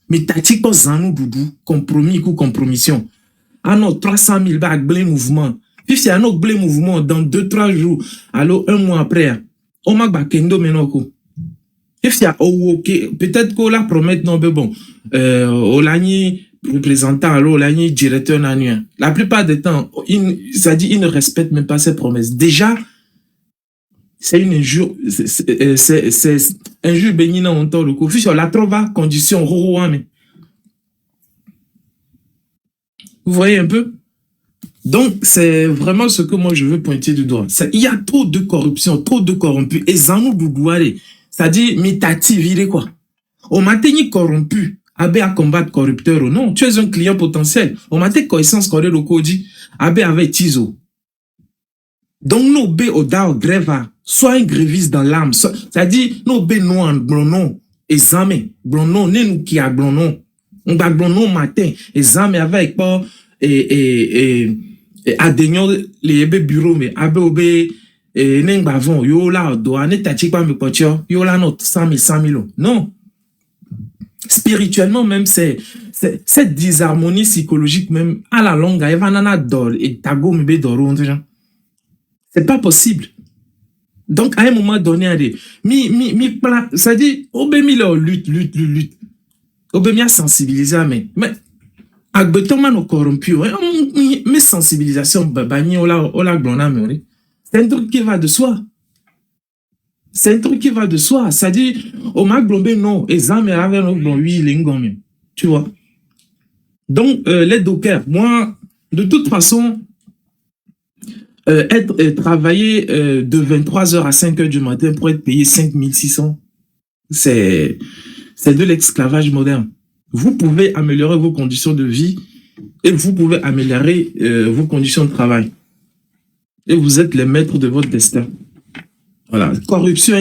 mais tati pas zanou doudou, compromis ou compromission. Ah non, 300 000 bagues, blé mouvement. Puis c'est un autre blé mouvement dans 2-3 jours, alors 1 mois après, on m'a bakendo menoko. Peut-être qu'on la promet non mais bon Olani représentant alors Olani directeur nanuel la plupart du temps ça dit il ne respecte même pas ses promesses déjà c'est une injure c'est injure béni dans on le coup sur la trova condition mais vous voyez un peu donc c'est vraiment ce que moi je veux pointer du doigt il y a trop de corruption trop de corrompus et zanou doudouare. C'est-à-dire, mitati viré quoi. On m'a tenu corrompu, abe à combattre corrupteur ou non. Tu es un client potentiel. On m'a tenu connaissance correct au codi, abe avec tizo. Donc, nous bé au da grève, soit un gréviste dans l'âme. C'est-à-dire, nous bé nous en blonon, examen, blonon, ne nous qui a blonon. On va blonon matin, examen avec pas, et adénion les bureaux mais abe et n'engavon yo là doit ne tachi pas me pocho yo là not 100 000 non. Spirituellement même c'est cette disharmonie psychologique même à la longue elle va nana dor et tago me be doro c'est pas possible. Donc à un moment donné mi ça dit obe mi leur lutte obe mi a sensibiliser mais agbeton man corrompu mais sensibilisation babani ola glona me c'est un truc qui va de soi. C'est un truc qui va de soi. Ça dit, au mag blombe, non, et ça, mais avec un blombe, oui, il tu vois. Donc, les dockers, moi, de toute façon, travailler de 23h à 5h du matin pour être payé 5 600, c'est de l'esclavage moderne. Vous pouvez améliorer vos conditions de vie et vous pouvez améliorer vos conditions de travail. Et vous êtes les maîtres de votre destin. Voilà. Corruption,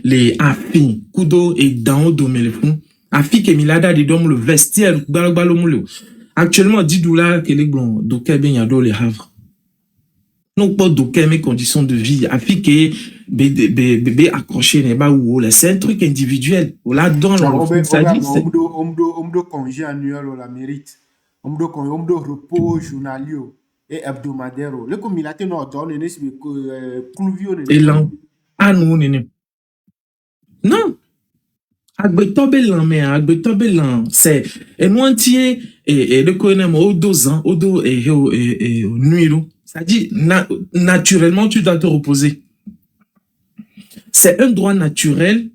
les affi, kudo et dans le fond. Affi que milada di dom le vestiaire, actuellement, 10 $, que les blonds, donc, bien, y a les havres. Non, pas d'aucun mes conditions de vie. Affi que bébé accroché, n'est pas ou c'est un truc individuel. Là, dans le ça dit, c'est. Omdo congé annuel, la mérite. Omdo repos journalier. Et hebdomadaire. Le communauté nord donne et là ah non non agbetobelan c'est et nous entier et le connaît au 2 ans au dos et nuit ça dit naturellement tu dois te reposer. C'est un droit naturel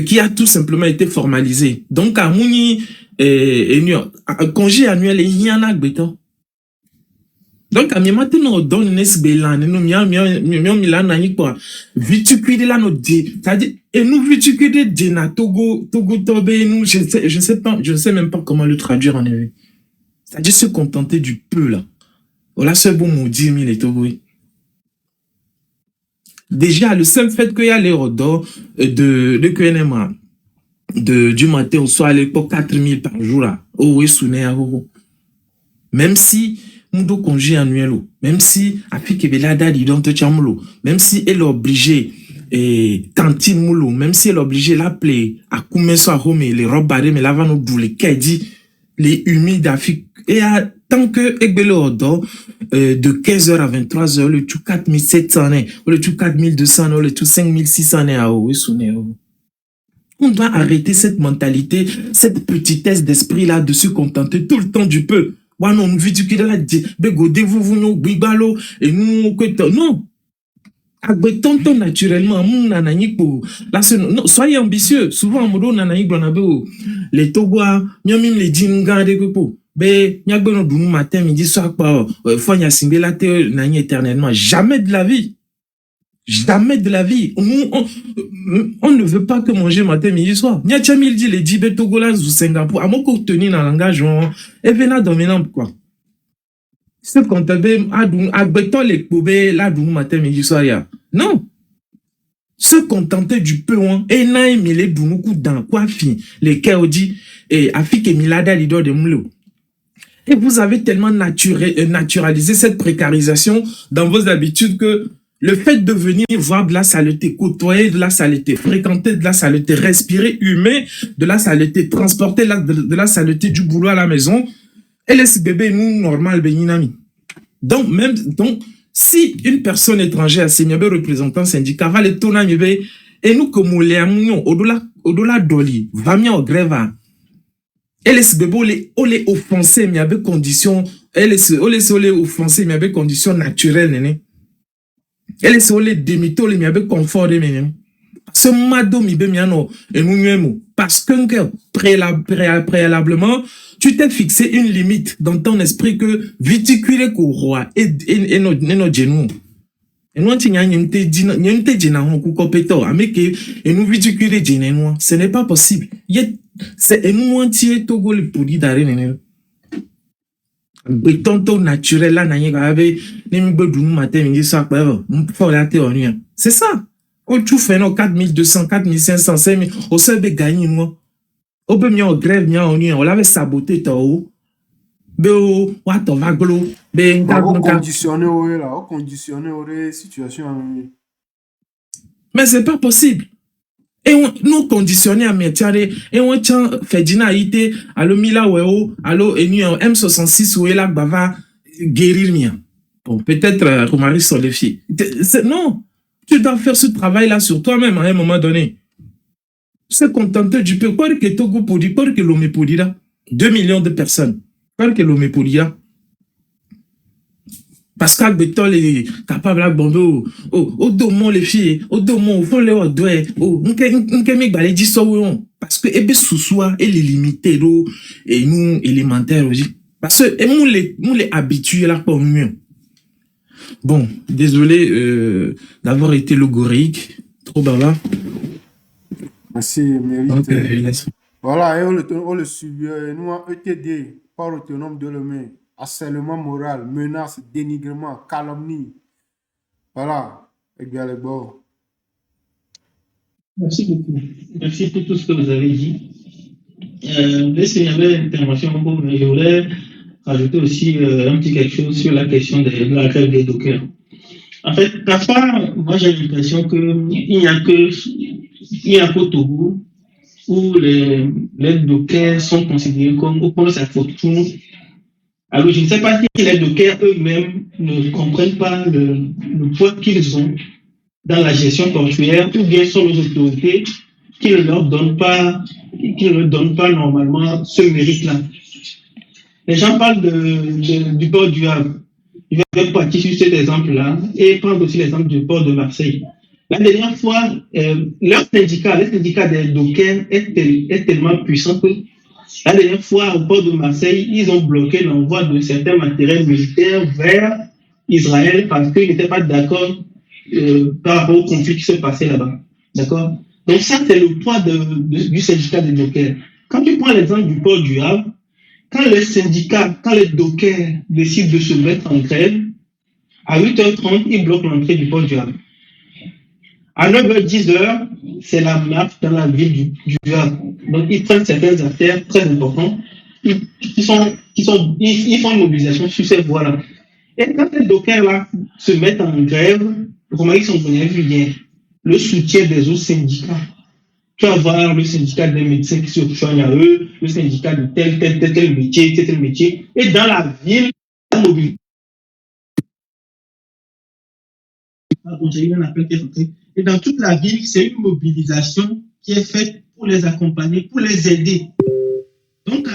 qui a tout simplement été formalisé. Donc à Mouni congé annuel il y en a agbeto. Donc, à mi-matin, nous donnons une esbélan, nous milan, vitucuide là, nous dit, c'est-à-dire, et nous vitucuide dina, Togo, Tobe, nous, je sais même pas comment le traduire en anglais. C'est-à-dire se contenter du peu, là. Voilà, ce bon mot, 10 000 et Togo. Déjà, le seul fait qu'il y a les rodors de QNMA, du matin au soir, à l'époque, 4 000 par jour, là, oui, souné à même si, Mundo congé annuel, même si Afi Kebelada dit donc Tchamlo, même si elle est obligée et cantine moulo, même si elle est obligée l'appeler à Koumeso à Home, les robes barrées, mais là va nous bouler, dit les humides Afi, et tant que Egbele Odo, de 15h à 23h, le tout 4700, le tout 4200, le tout 5600, à on doit arrêter cette mentalité, cette petitesse d'esprit-là de se contenter tout le temps du peu. Ouais, non, nous vidéo qui est là, vous nous, bibalo, et nous, non. Agbeton naturellement, là, non, soyez ambitieux. Souvent, on nanani les Togois, miamim les djinga de pepo. Ben, nyagbe no matin, midi, soir, faut n'y a la terre, nani éternellement. Jamais de la vie. Jamais de la vie. On ne veut pas que manger matin, midi, soir. Nya chamil dit les djibé Togola, ou Singapour, à mon contenu dans l'engagement, et venant dominant, quoi. Ce qu'on t'avait, agbeton les poubelles, là, matin, midi, soir, ya. Non. Se contenter du peu, hein. Et naïm, il est beaucoup dans quoi, fin, les kaodi, et afike milada, l'idole de moulou. Et vous avez tellement naturalisé cette précarisation dans vos habitudes que le fait de venir voir de la saleté, côtoyer de la saleté, fréquenter de la saleté, respirer humain de la saleté, transporter de la saleté du boulot à la maison, et laisse bébé nous normal beninami. Donc si une personne étrangère, c'est mieux représentant syndicat, va les tourner et nous comme les amounions au-delà d'oli, va mieux au grève. Et laisse bébé les offenser, mais avec conditions, et laisse offenser, mais avec conditions naturelles, néné. Et laisse les démito, mais avec confort, néné. Ce mado mi bemiano et nous parce que préalablement tu t'es fixé une limite dans ton esprit que viticuler qu'au roi et nos genoux et nous ce n'est pas possible. C'est nous entier Togo le produit d'arène tonton naturel là c'est ça. On tout fait non 4200, 4500, 5000, on s'est gagné moi. On peut mieux en grève, mieux en on l'avait saboté tao. Beo, wato vaglo, be On conditionne la situation. Mais c'est pas possible. Et nous conditionner à métier et on tient Fedina ite allo Mila weo allo enu M66 ou la bava guérir mien. Bon, peut-être Romari sur les filles. Non, tu dois faire ce travail là sur toi-même à un moment donné. Se contenter du peu. Quoi que Togo podi, quoi que l'homme podi là, 2 millions de personnes. Quoi que l'homme podi là. Pascal Betol est capable de bomber au domon les filles, au domon, au fond les odoués, au n'kemi balé dit ça parce que ebe sous-soi et les limité et nous élémentaires aussi parce que et nous les habitués là pour mieux. Bon, désolé d'avoir été logorique, trop bavard. Merci, mérite. Okay, voilà, et on le subit, nous en ETD, par autonome de l'homme. Harcèlement moral, menace, dénigrement, calomnie. Voilà, et bien les bords. Merci beaucoup. Merci pour tout ce que vous avez dit. S'il y avait une intervention, je voulais rajouter aussi un petit quelque chose sur la question de la grève des dockers. En fait, parfois, moi j'ai l'impression qu'il n'y a qu'au Togo où les dockers sont considérés comme au point de sa fortune. Alors, je ne sais pas si les dockers eux-mêmes ne comprennent pas le poids qu'ils ont dans la gestion portuaire ou bien sont les autorités qui ne leur donnent pas normalement ce mérite-là. Les gens parlent du port du Havre. Je vais partir sur cet exemple-là et prendre aussi l'exemple du port de Marseille. La dernière fois, les syndicats des dockers est tellement puissant que la dernière fois, au port de Marseille, ils ont bloqué l'envoi de certains matériels militaires vers Israël parce qu'ils n'étaient pas d'accord par rapport au conflit qui se passait là-bas. D'accord? Donc ça, c'est le poids du syndicat des dockers. Quand tu prends l'exemple du port du Havre, quand les dockers décident de se mettre en grève, à 8h30, ils bloquent l'entrée du port du Havre. À 9h, 10h, c'est la marche dans la ville du Havre. Donc, ils prennent certaines affaires très importantes. Ils font une mobilisation sur ces voies-là. Et quand ces dockers-là se mettent en grève, comment ils sont venus bien le soutien des autres syndicats. Tu vas voir le syndicat des médecins qui se rejoignent à eux, le syndicat de tel métier. Et dans la ville, la mobilisation. J'ai eu un appel qui est rentré. Et dans toute la ville, c'est une mobilisation qui est faite pour les accompagner, pour les aider. Donc,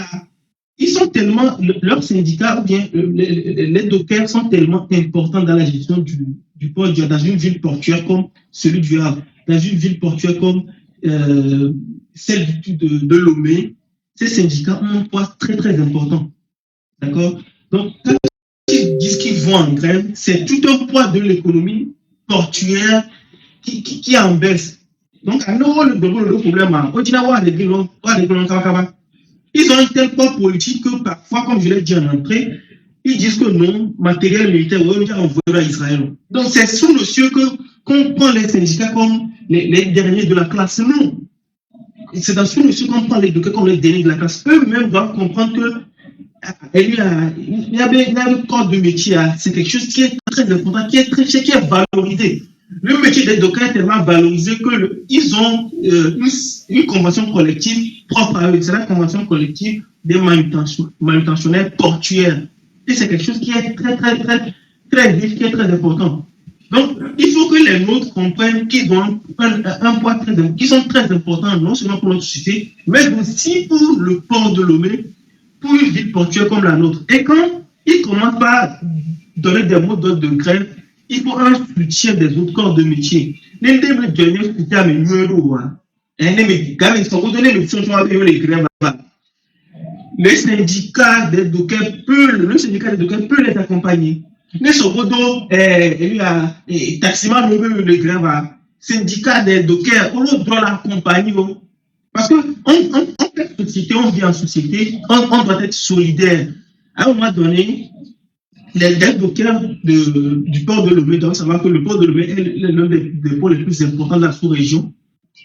ils sont tellement, leurs syndicats ou bien les dockers sont tellement importants dans la gestion du port dans une ville portuaire comme celui du Havre, dans une ville portuaire comme celle de Lomé. Ces syndicats ont un poids très très important. D'accord? Donc, quand ils disent qu'ils vont en grève, c'est tout un poids de l'économie portuaire qui est en baisse. Donc, à nous, le problème, ils ont un tel poids politique que parfois, comme je l'ai dit en entrée, ils disent que non, matériel militaire, on va envoyer à Israël. Donc, c'est sous le cieux qu'on prend les syndicats comme les derniers de la classe. Non. C'est dans sous le cieux qu'on prend les dockers comme les derniers de la classe. Eux-mêmes doivent comprendre que il y a un corps de métier, c'est quelque chose qui est très important, qui est très cher, qui est valorisé. Le métier des dockers est tellement valorisé qu'ils ont une convention collective propre à eux. C'est la convention collective des manutentionnaires portuaires. Et c'est quelque chose qui est très, très, très, très vif, qui est très important. Donc, il faut que les nôtres comprennent qu'ils ont un poids qui sont très importants, non seulement pour notre société, mais aussi pour le port de Lomé, pour une ville portuaire comme la nôtre. Et quand ils commencent par donner des mots d'ordre de grève, il faut un soutien des autres corps de métier. Les syndicats des dockers peut les accompagner. Les sobodo, taximan le grève, syndicat des dockers, on doit l'accompagner. Parce que on vit en société, on doit être solidaire. À un moment donné, les dockers du port de Lomé doivent savoir que le port de Lomé est l'un des ports les plus importants de la sous-région.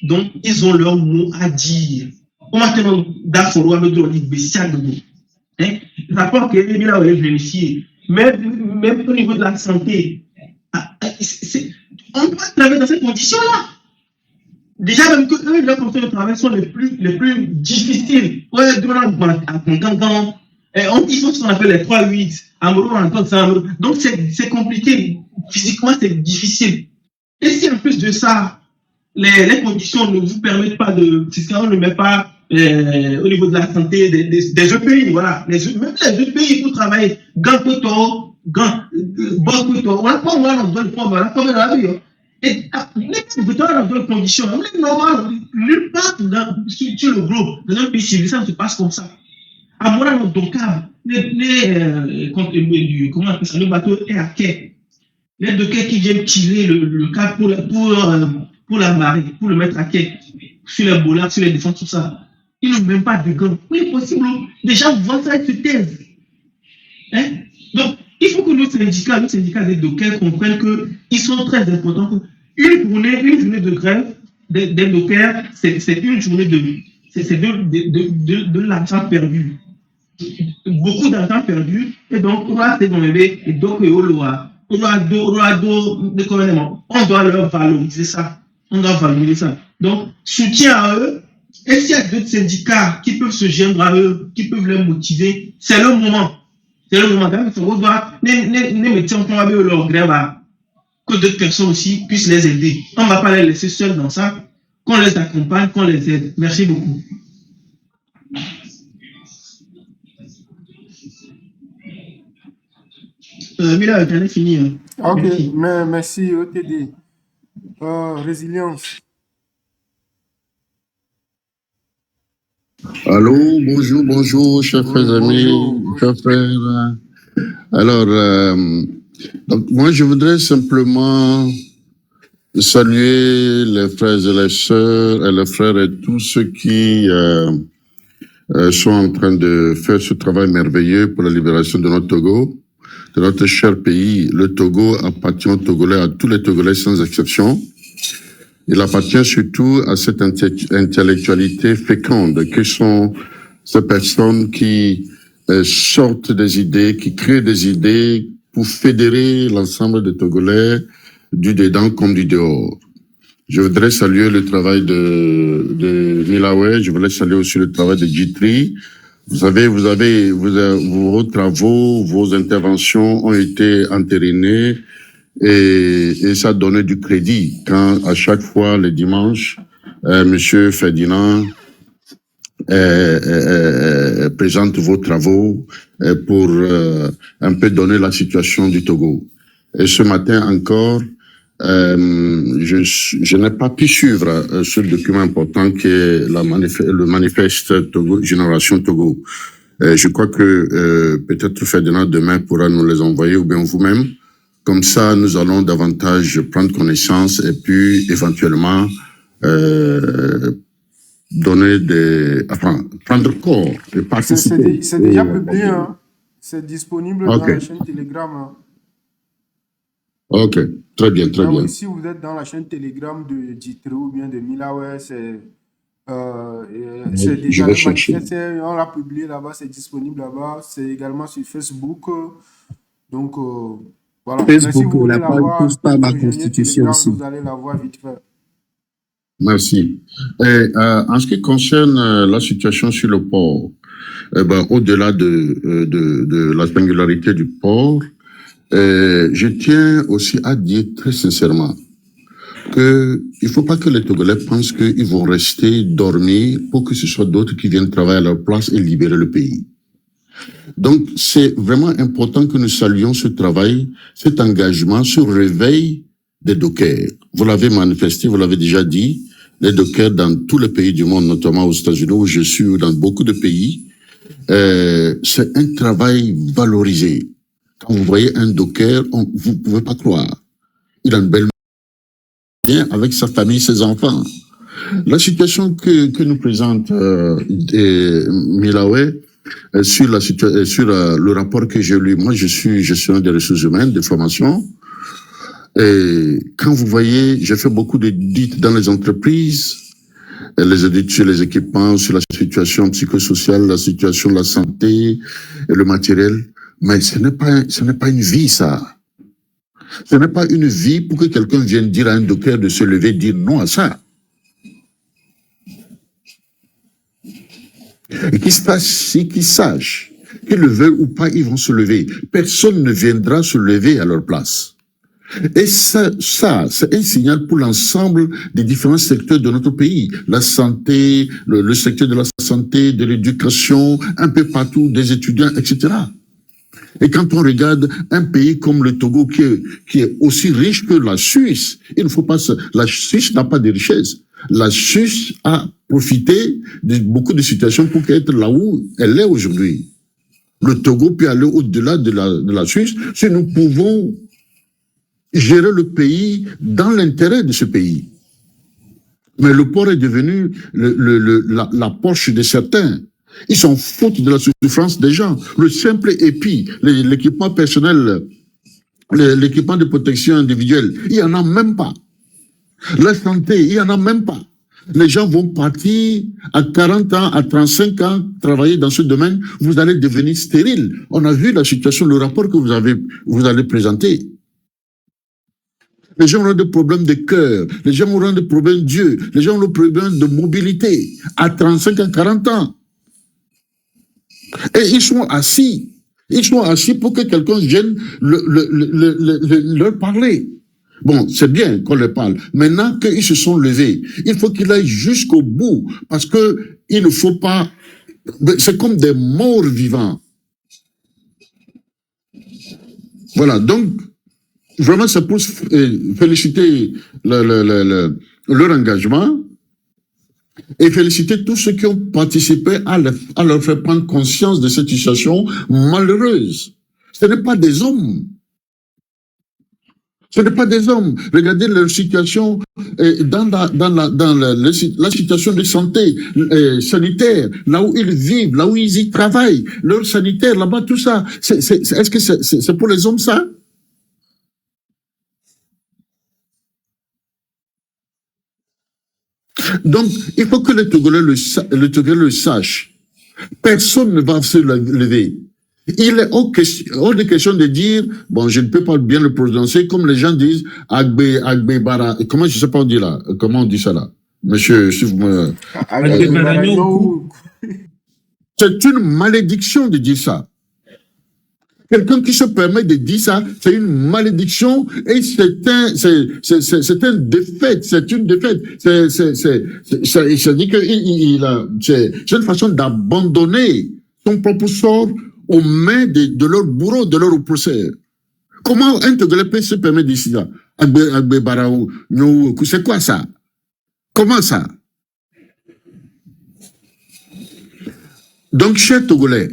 Donc, ils ont leur mot à dire. On va tenir d'accord avec le bestial de nous. Hein? Rapport que Emile a vérifié, même au niveau de la santé, on doit travailler dans ces conditions-là. Déjà, même que eux, leurs conditions de travail sont les plus difficiles. Ouais, ils font ce qu'on appelle les 3-8. Donc, c'est compliqué. Physiquement, c'est difficile. Et si en plus de ça, les conditions ne vous permettent pas fiscalement, ne met pas au niveau de la santé des autres pays, voilà. Même les autres pays pour travailler, on n'a pas moi dans le fond, voilà, comme la vie. Et dans d'autres conditions, normal, nulle part sur le globe, dans un pays civilisé, ça ne se passe comme ça. À moi, dans ton cas, comment on appelle ça, le bateau est à quai. Les dockers qui viennent tirer le câble pour la marée, pour le mettre à quai, sur les bollards, sur les défenses, tout ça. Ils n'ont même pas de gants. Oui, c'est possible. Les gens voient ça et se taisent. Hein? Donc, il faut que nos syndicats des dockers comprennent qu'ils sont très importants. Une journée de grève des dockers, c'est une journée de l'argent perdu. Beaucoup d'argent perdu. Et donc, on va se demander, et donc, on doit leur valoriser ça. Donc, soutien à eux. Et s'il y a d'autres syndicats qui peuvent se joindre à eux, qui peuvent les motiver, c'est le moment. C'est le moment. On doit les médecins qui ont leur grève, que d'autres personnes aussi puissent les aider. On ne va pas les laisser seuls dans ça. Qu'on les accompagne, qu'on les aide. Merci beaucoup. Mila, j'en ai fini. Hein. Ok, merci OTD. Résilience. Allô, bonjour, chers frères amis, chers frères. Alors, donc moi, je voudrais simplement saluer les frères et les sœurs et les frères et tous ceux qui sont en train de faire ce travail merveilleux pour la libération de notre Togo, de notre cher pays. Le Togo appartient aux Togolais, à tous les Togolais sans exception. Il appartient surtout à cette intellectualité féconde que sont ces personnes qui sortent des idées, qui créent des idées pour fédérer l'ensemble des Togolais du dedans comme du dehors. Je voudrais saluer le travail de Milawe, je voudrais saluer aussi le travail de Jitri. Vous savez, vos travaux, vos interventions ont été entérinées. Et ça donnait du crédit quand à chaque fois les dimanches, Monsieur Ferdinand présente vos travaux pour un peu donner la situation du Togo. Et ce matin encore, je n'ai pas pu suivre ce document important qui est le manifeste Togo, Génération Togo. Je crois que peut-être Ferdinand demain pourra nous les envoyer ou bien vous-même. Comme ça, nous allons davantage prendre connaissance et puis éventuellement prendre corps et participer. C'est déjà publié, hein. C'est disponible dans la chaîne Telegram. Hein. Ok, très bien, très bien. Si vous êtes dans la chaîne Telegram de Jitri ou bien de Milawe, c'est déjà on l'a publié là-bas, c'est disponible là-bas. C'est également sur Facebook. Donc, voilà. Facebook, la page pousse pas ma constitution aussi. Vous allez la voir vite fait. Merci. Et, en ce qui concerne la situation sur le port, au-delà de la singularité du port, je tiens aussi à dire très sincèrement que il faut pas que les Togolais pensent qu'ils vont rester dormir pour que ce soit d'autres qui viennent travailler à leur place et libérer le pays. Donc, c'est vraiment important que nous saluions ce travail, cet engagement, ce réveil des dockers. Vous l'avez manifesté, vous l'avez déjà dit, les dockers dans tous les pays du monde, notamment aux États-Unis où je suis, ou dans beaucoup de pays, c'est un travail valorisé. Quand vous voyez un docker, vous ne pouvez pas croire. Il a une belle bien avec sa famille, ses enfants. La situation que nous présente Milawe, sur le rapport que j'ai lu, moi je suis gestionnaire des ressources humaines, de formation, et quand vous voyez, j'ai fait beaucoup d'audits dans les entreprises, les études sur les équipements, sur la situation psychosociale, la situation de la santé et le matériel. Mais ce n'est pas une vie, ça. Ce n'est pas une vie pour que quelqu'un vienne dire à un docteur de se lever, dire non à ça. Et qu'ils sachent, qu'ils le veulent ou pas, ils vont se lever. Personne ne viendra se lever à leur place. Et ça c'est un signal pour l'ensemble des différents secteurs de notre pays. La santé, le secteur de la santé, de l'éducation, un peu partout, des étudiants, etc. Et quand on regarde un pays comme le Togo qui est aussi riche que la Suisse, il ne faut pas la Suisse n'a pas de richesse. La Suisse a profité de beaucoup de situations pour être là où elle est aujourd'hui. Le Togo peut aller au-delà de la Suisse si nous pouvons gérer le pays dans l'intérêt de ce pays. Mais le port est devenu la poche de certains. Ils s'en foutent de la souffrance des gens. Le simple épi, l'équipement personnel, l'équipement de protection individuelle, il n'y en a même pas. La santé, il n'y en a même pas. Les gens vont partir à 40 ans, à 35 ans, travailler dans ce domaine. Vous allez devenir stérile. On a vu la situation, le rapport que vous allez présenter. Les gens auront des problèmes de cœur, les gens auront des problèmes d'yeux, les gens auront des problèmes de mobilité à 35 à 40 ans. Et ils sont assis. Ils sont assis pour que quelqu'un vienne leur parler. Bon, c'est bien qu'on leur parle. Maintenant qu'ils se sont levés, il faut qu'ils aillent jusqu'au bout, parce que il ne faut pas... C'est comme des morts vivants. Voilà, donc... Vraiment, c'est pour féliciter leur engagement et féliciter tous ceux qui ont participé à leur faire prendre conscience de cette situation malheureuse. Ce n'est pas des hommes. Ce n'est pas des hommes. Regardez leur situation dans la situation de santé sanitaire, là où ils vivent, là où ils y travaillent, leur sanitaire, là-bas, tout ça. Est-ce que c'est pour les hommes, ça? Donc, il faut que les Togolais le sachent. Personne ne va se lever. Il est hors de question de dire, bon, je ne peux pas bien le prononcer, comme les gens disent, Agbe Bara. Comment, je sais pas on dit là? Comment on dit ça là? Monsieur, si vous me... C'est une malédiction de dire ça. Quelqu'un qui se permet de dire ça, c'est une malédiction et c'est une défaite, c'est une défaite. Ça dit que c'est une façon d'abandonner son propre sort aux mains de leur bourreau, de leur oppresseur. Comment un Togolais peut se permettre de dire ça? Agbe Barao, c'est quoi ça? Comment ça? Donc, chers Togolais,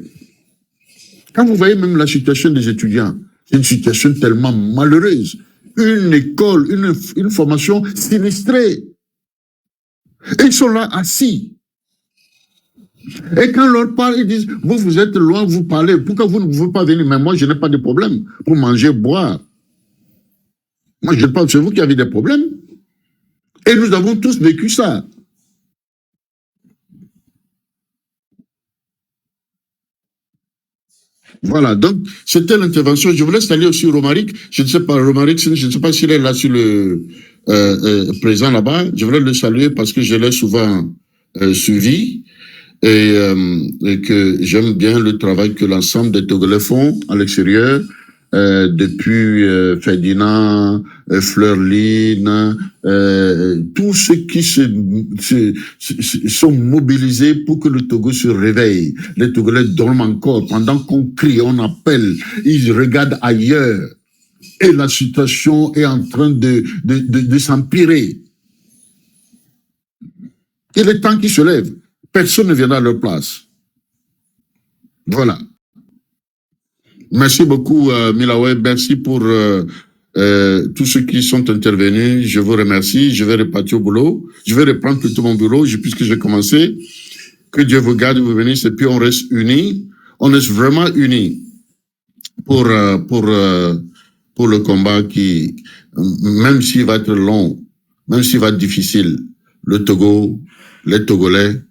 quand vous voyez même la situation des étudiants, c'est une situation tellement malheureuse. Une école, une formation sinistrée. Et ils sont là assis. Et quand on leur parle, ils disent, vous êtes loin, vous parlez, pourquoi vous ne pouvez pas venir? Mais moi, je n'ai pas de problème pour manger, boire. Moi, je pense que c'est vous qui avez des problèmes. Et nous avons tous vécu ça. Voilà, donc c'était l'intervention. Je voulais saluer aussi Romaric. Je ne sais pas, Romaric, je ne sais pas s'il est là sur le présent là-bas. Je voulais le saluer parce que je l'ai souvent suivi et que j'aime bien le travail que l'ensemble des Togolais font à l'extérieur. Depuis Ferdinand, Fleurline, tous ceux qui sont mobilisés pour que le Togo se réveille. Les Togolais dorment encore. Pendant qu'on crie, on appelle, ils regardent ailleurs. Et la situation est en train de s'empirer. Il est temps qu'ils se lèvent. Personne ne viendra à leur place. Voilà. Merci beaucoup, Milawe. Merci pour tous ceux qui sont intervenus. Je vous remercie. Je vais repartir au boulot. Je vais reprendre plutôt mon bureau puisque j'ai commencé. Que Dieu vous garde, vous bénisse. Et puis on reste unis. On reste vraiment unis pour le combat qui, même s'il va être long, même s'il va être difficile, le Togo, les Togolais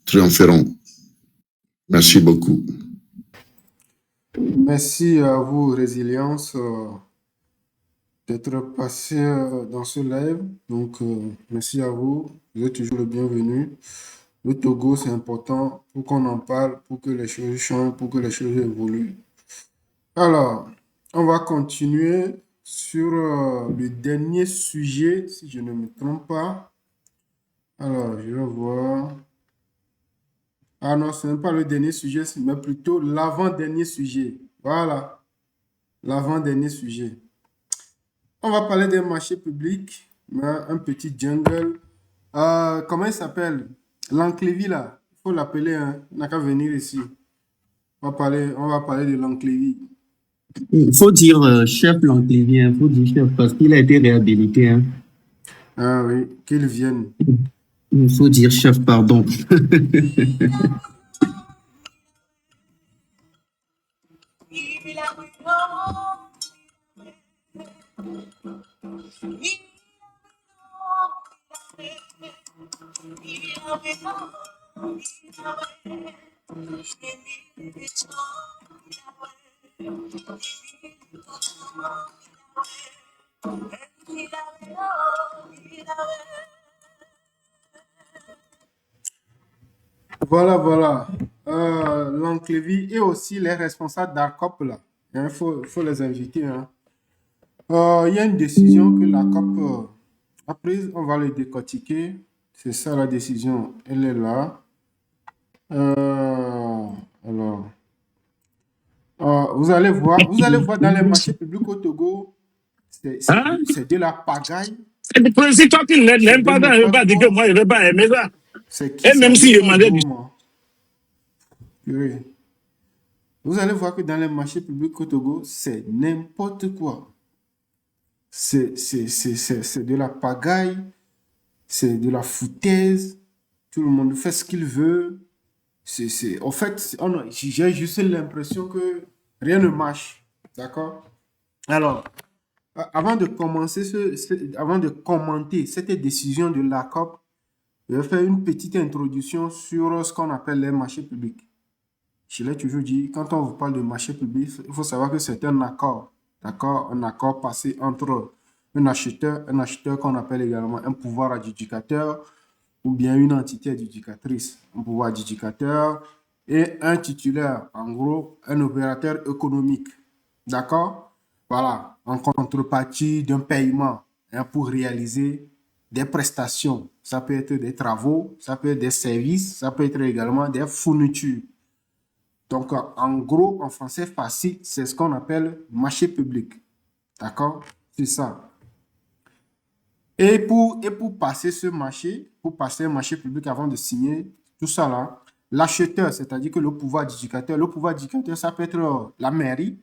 triompheront. Merci beaucoup. Merci à vous, Résilience, d'être passé dans ce live. Donc, merci à vous. Vous êtes toujours le bienvenu. Le Togo, c'est important pour qu'on en parle, pour que les choses changent, pour que les choses évoluent. Alors, on va continuer sur le dernier sujet, si je ne me trompe pas. Alors, je vais voir. Ah non, ce n'est pas le dernier sujet, mais plutôt l'avant-dernier sujet. Voilà, l'avant-dernier sujet. On va parler des marchés publics, mais un petit jungle. Comment il s'appelle? L'Enclévy, là. Il faut l'appeler, hein. Il n'a qu'à venir ici. On va parler de l'Enclévy. Il faut dire chef L'Enclévy, il faut dire chef parce qu'il a été réhabilité. Hein. Ah oui, qu'il vienne. Il faut dire chef, pardon. Voilà. L'Enclévy et aussi les responsables d'ARCOP, là. Il faut les inviter. Hein. Il y a une décision que l'ARCOP a prise. On va le décortiquer. C'est ça la décision. Elle est là. Alors, vous allez voir dans les marchés publics au Togo, c'est de la pagaille. Si toi tu n'aimes pas ça, je ne veux pas dire que moi je ne vais pas aimer ça. Et même si je demandais du... Vous allez voir que dans les marchés publics au Togo, c'est n'importe quoi. C'est de la pagaille, c'est de la foutaise. Tout le monde fait ce qu'il veut. En fait, j'ai juste l'impression que rien ne marche. D'accord? Alors, avant de commenter cette décision de l'ARCOP, je vais faire une petite introduction sur ce qu'on appelle les marchés publics. Je l'ai toujours dit, quand on vous parle de marché public, il faut savoir que c'est un accord. D'accord? Un accord passé entre un acheteur qu'on appelle également un pouvoir adjudicateur, ou bien une entité adjudicatrice, un pouvoir adjudicateur, et un titulaire, en gros, un opérateur économique. D'accord? Voilà, en contrepartie d'un paiement pour réaliser des prestations. Ça peut être des travaux, ça peut être des services, ça peut être également des fournitures. Donc, en gros, en français facile, c'est ce qu'on appelle marché public. D'accord? C'est ça. Et pour passer un marché public avant de signer tout ça là, l'acheteur, c'est-à-dire que le pouvoir adjudicateur, ça peut être la mairie,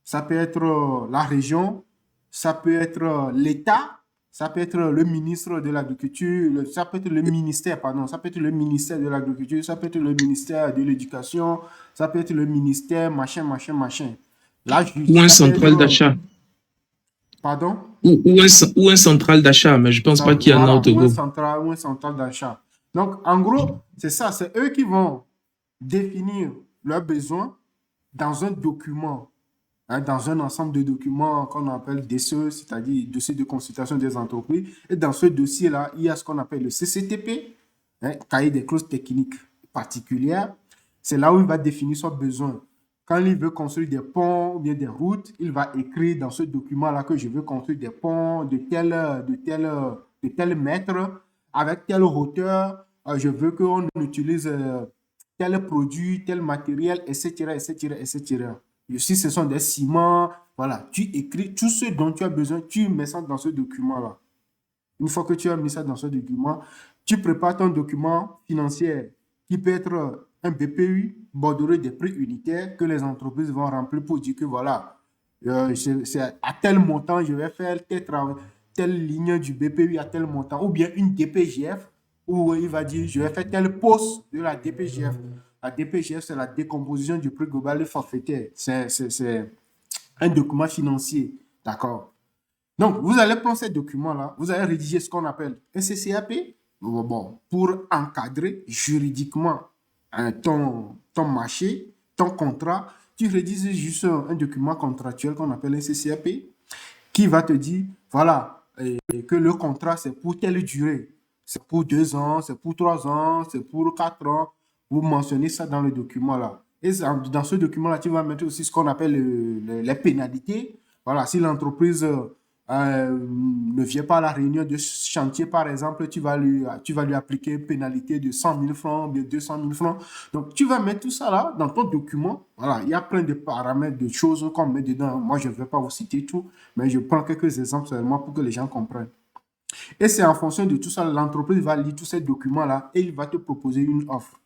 ça peut être la région, ça peut être l'État, ça peut être le ministre de l'Agriculture, ça peut être le ministère, ça peut être le ministère de l'Agriculture, ça peut être le ministère de l'Éducation, ça peut être le ministère machin. Là, ou un central d'achat. Pardon? Ou un central d'achat, mais je ne pense pas qu'il y en a au Togo. Ou un central d'achat. Donc, en gros, c'est ça, c'est eux qui vont définir leurs besoins dans un document, dans un ensemble de documents qu'on appelle DCE, c'est-à-dire dossier de consultation des entreprises. Et dans ce dossier-là, il y a ce qu'on appelle le CCTP, cahier des clauses techniques particulières. C'est là où il va définir son besoin. Quand il veut construire des ponts ou bien des routes, il va écrire dans ce document-là que je veux construire des ponts de tel mètre, avec telle hauteur. Je veux qu'on utilise tel produit, tel matériel, etc. Si ce sont des ciments, voilà, tu écris tout ce dont tu as besoin, tu mets ça dans ce document-là. Une fois que tu as mis ça dans ce document, tu prépares ton document financier qui peut être un BPU bordereau des prix unitaires que les entreprises vont remplir pour dire que voilà, c'est à tel montant, je vais faire telle ligne du BPU à tel montant, ou bien une DPGF où il va dire je vais faire tel poste de la DPGF. La DPGF, c'est la décomposition du prix global forfaitaire. C'est un document financier. D'accord? Donc, vous allez prendre ces documents-là, vous allez rédiger ce qu'on appelle un CCAP, bon, pour encadrer juridiquement ton marché, ton contrat, tu rédiges juste un document contractuel qu'on appelle un CCAP qui va te dire, voilà, que le contrat, c'est pour telle durée. C'est pour 2 ans, c'est pour 3 ans, c'est pour 4 ans. Vous mentionnez ça dans le document-là. Et dans ce document-là, tu vas mettre aussi ce qu'on appelle les pénalités. Voilà, si l'entreprise ne vient pas à la réunion de chantier, par exemple, tu vas lui appliquer une pénalité de 100 000 francs, de 200 000 francs. Donc, tu vas mettre tout ça là dans ton document. Voilà, il y a plein de paramètres, de choses qu'on met dedans. Moi, je ne vais pas vous citer tout, mais je prends quelques exemples seulement pour que les gens comprennent. Et c'est en fonction de tout ça, l'entreprise va lire tous ces documents-là et il va te proposer une offre.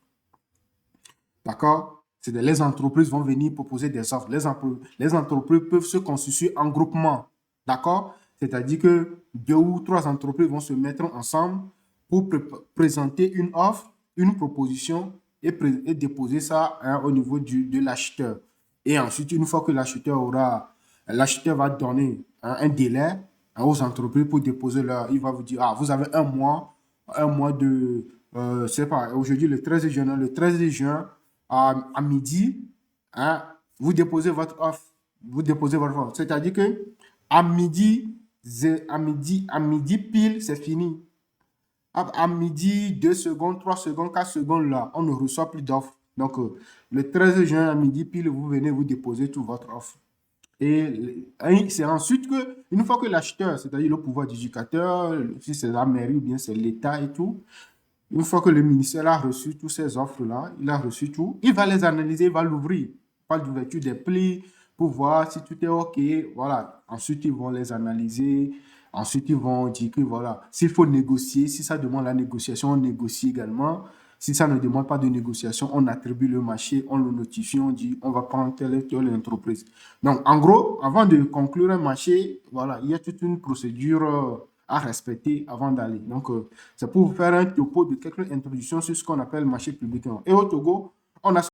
D'accord? Les entreprises vont venir proposer des offres. Les entreprises peuvent se constituer en groupement. D'accord? C'est-à-dire que 2 ou 3 entreprises vont se mettre ensemble pour présenter une offre, une proposition et déposer ça au niveau de l'acheteur. Et ensuite, une fois que l'acheteur va donner un délai aux entreprises pour déposer il va vous dire, vous avez un mois de, c'est pas, aujourd'hui le 13 juin, à midi, vous déposez votre offre. C'est-à-dire que à midi pile, c'est fini. À midi, 2 secondes, 3 secondes, 4 secondes, là, on ne reçoit plus d'offres. Donc, le 13 juin à midi pile, vous venez vous déposer toute votre offre. Et c'est ensuite que, une fois que l'acheteur, c'est-à-dire le pouvoir d'éducateur, si c'est la mairie ou bien c'est l'État et tout, une fois que le ministère a reçu toutes ces offres-là, il a reçu tout, il va les analyser, il va l'ouvrir. Pas d'ouverture des plis pour voir si tout est OK. Voilà. Ensuite, ils vont les analyser. Ensuite, ils vont dire que voilà, s'il faut négocier, si ça demande la négociation, on négocie également. Si ça ne demande pas de négociation, on attribue le marché, on le notifie, on dit on va prendre telle et telle entreprise. Donc, en gros, avant de conclure un marché, voilà, il y a toute une procédure à respecter avant d'aller. Donc, c'est pour vous faire un topo de quelques introductions sur ce qu'on appelle le marché public. Et au Togo, on a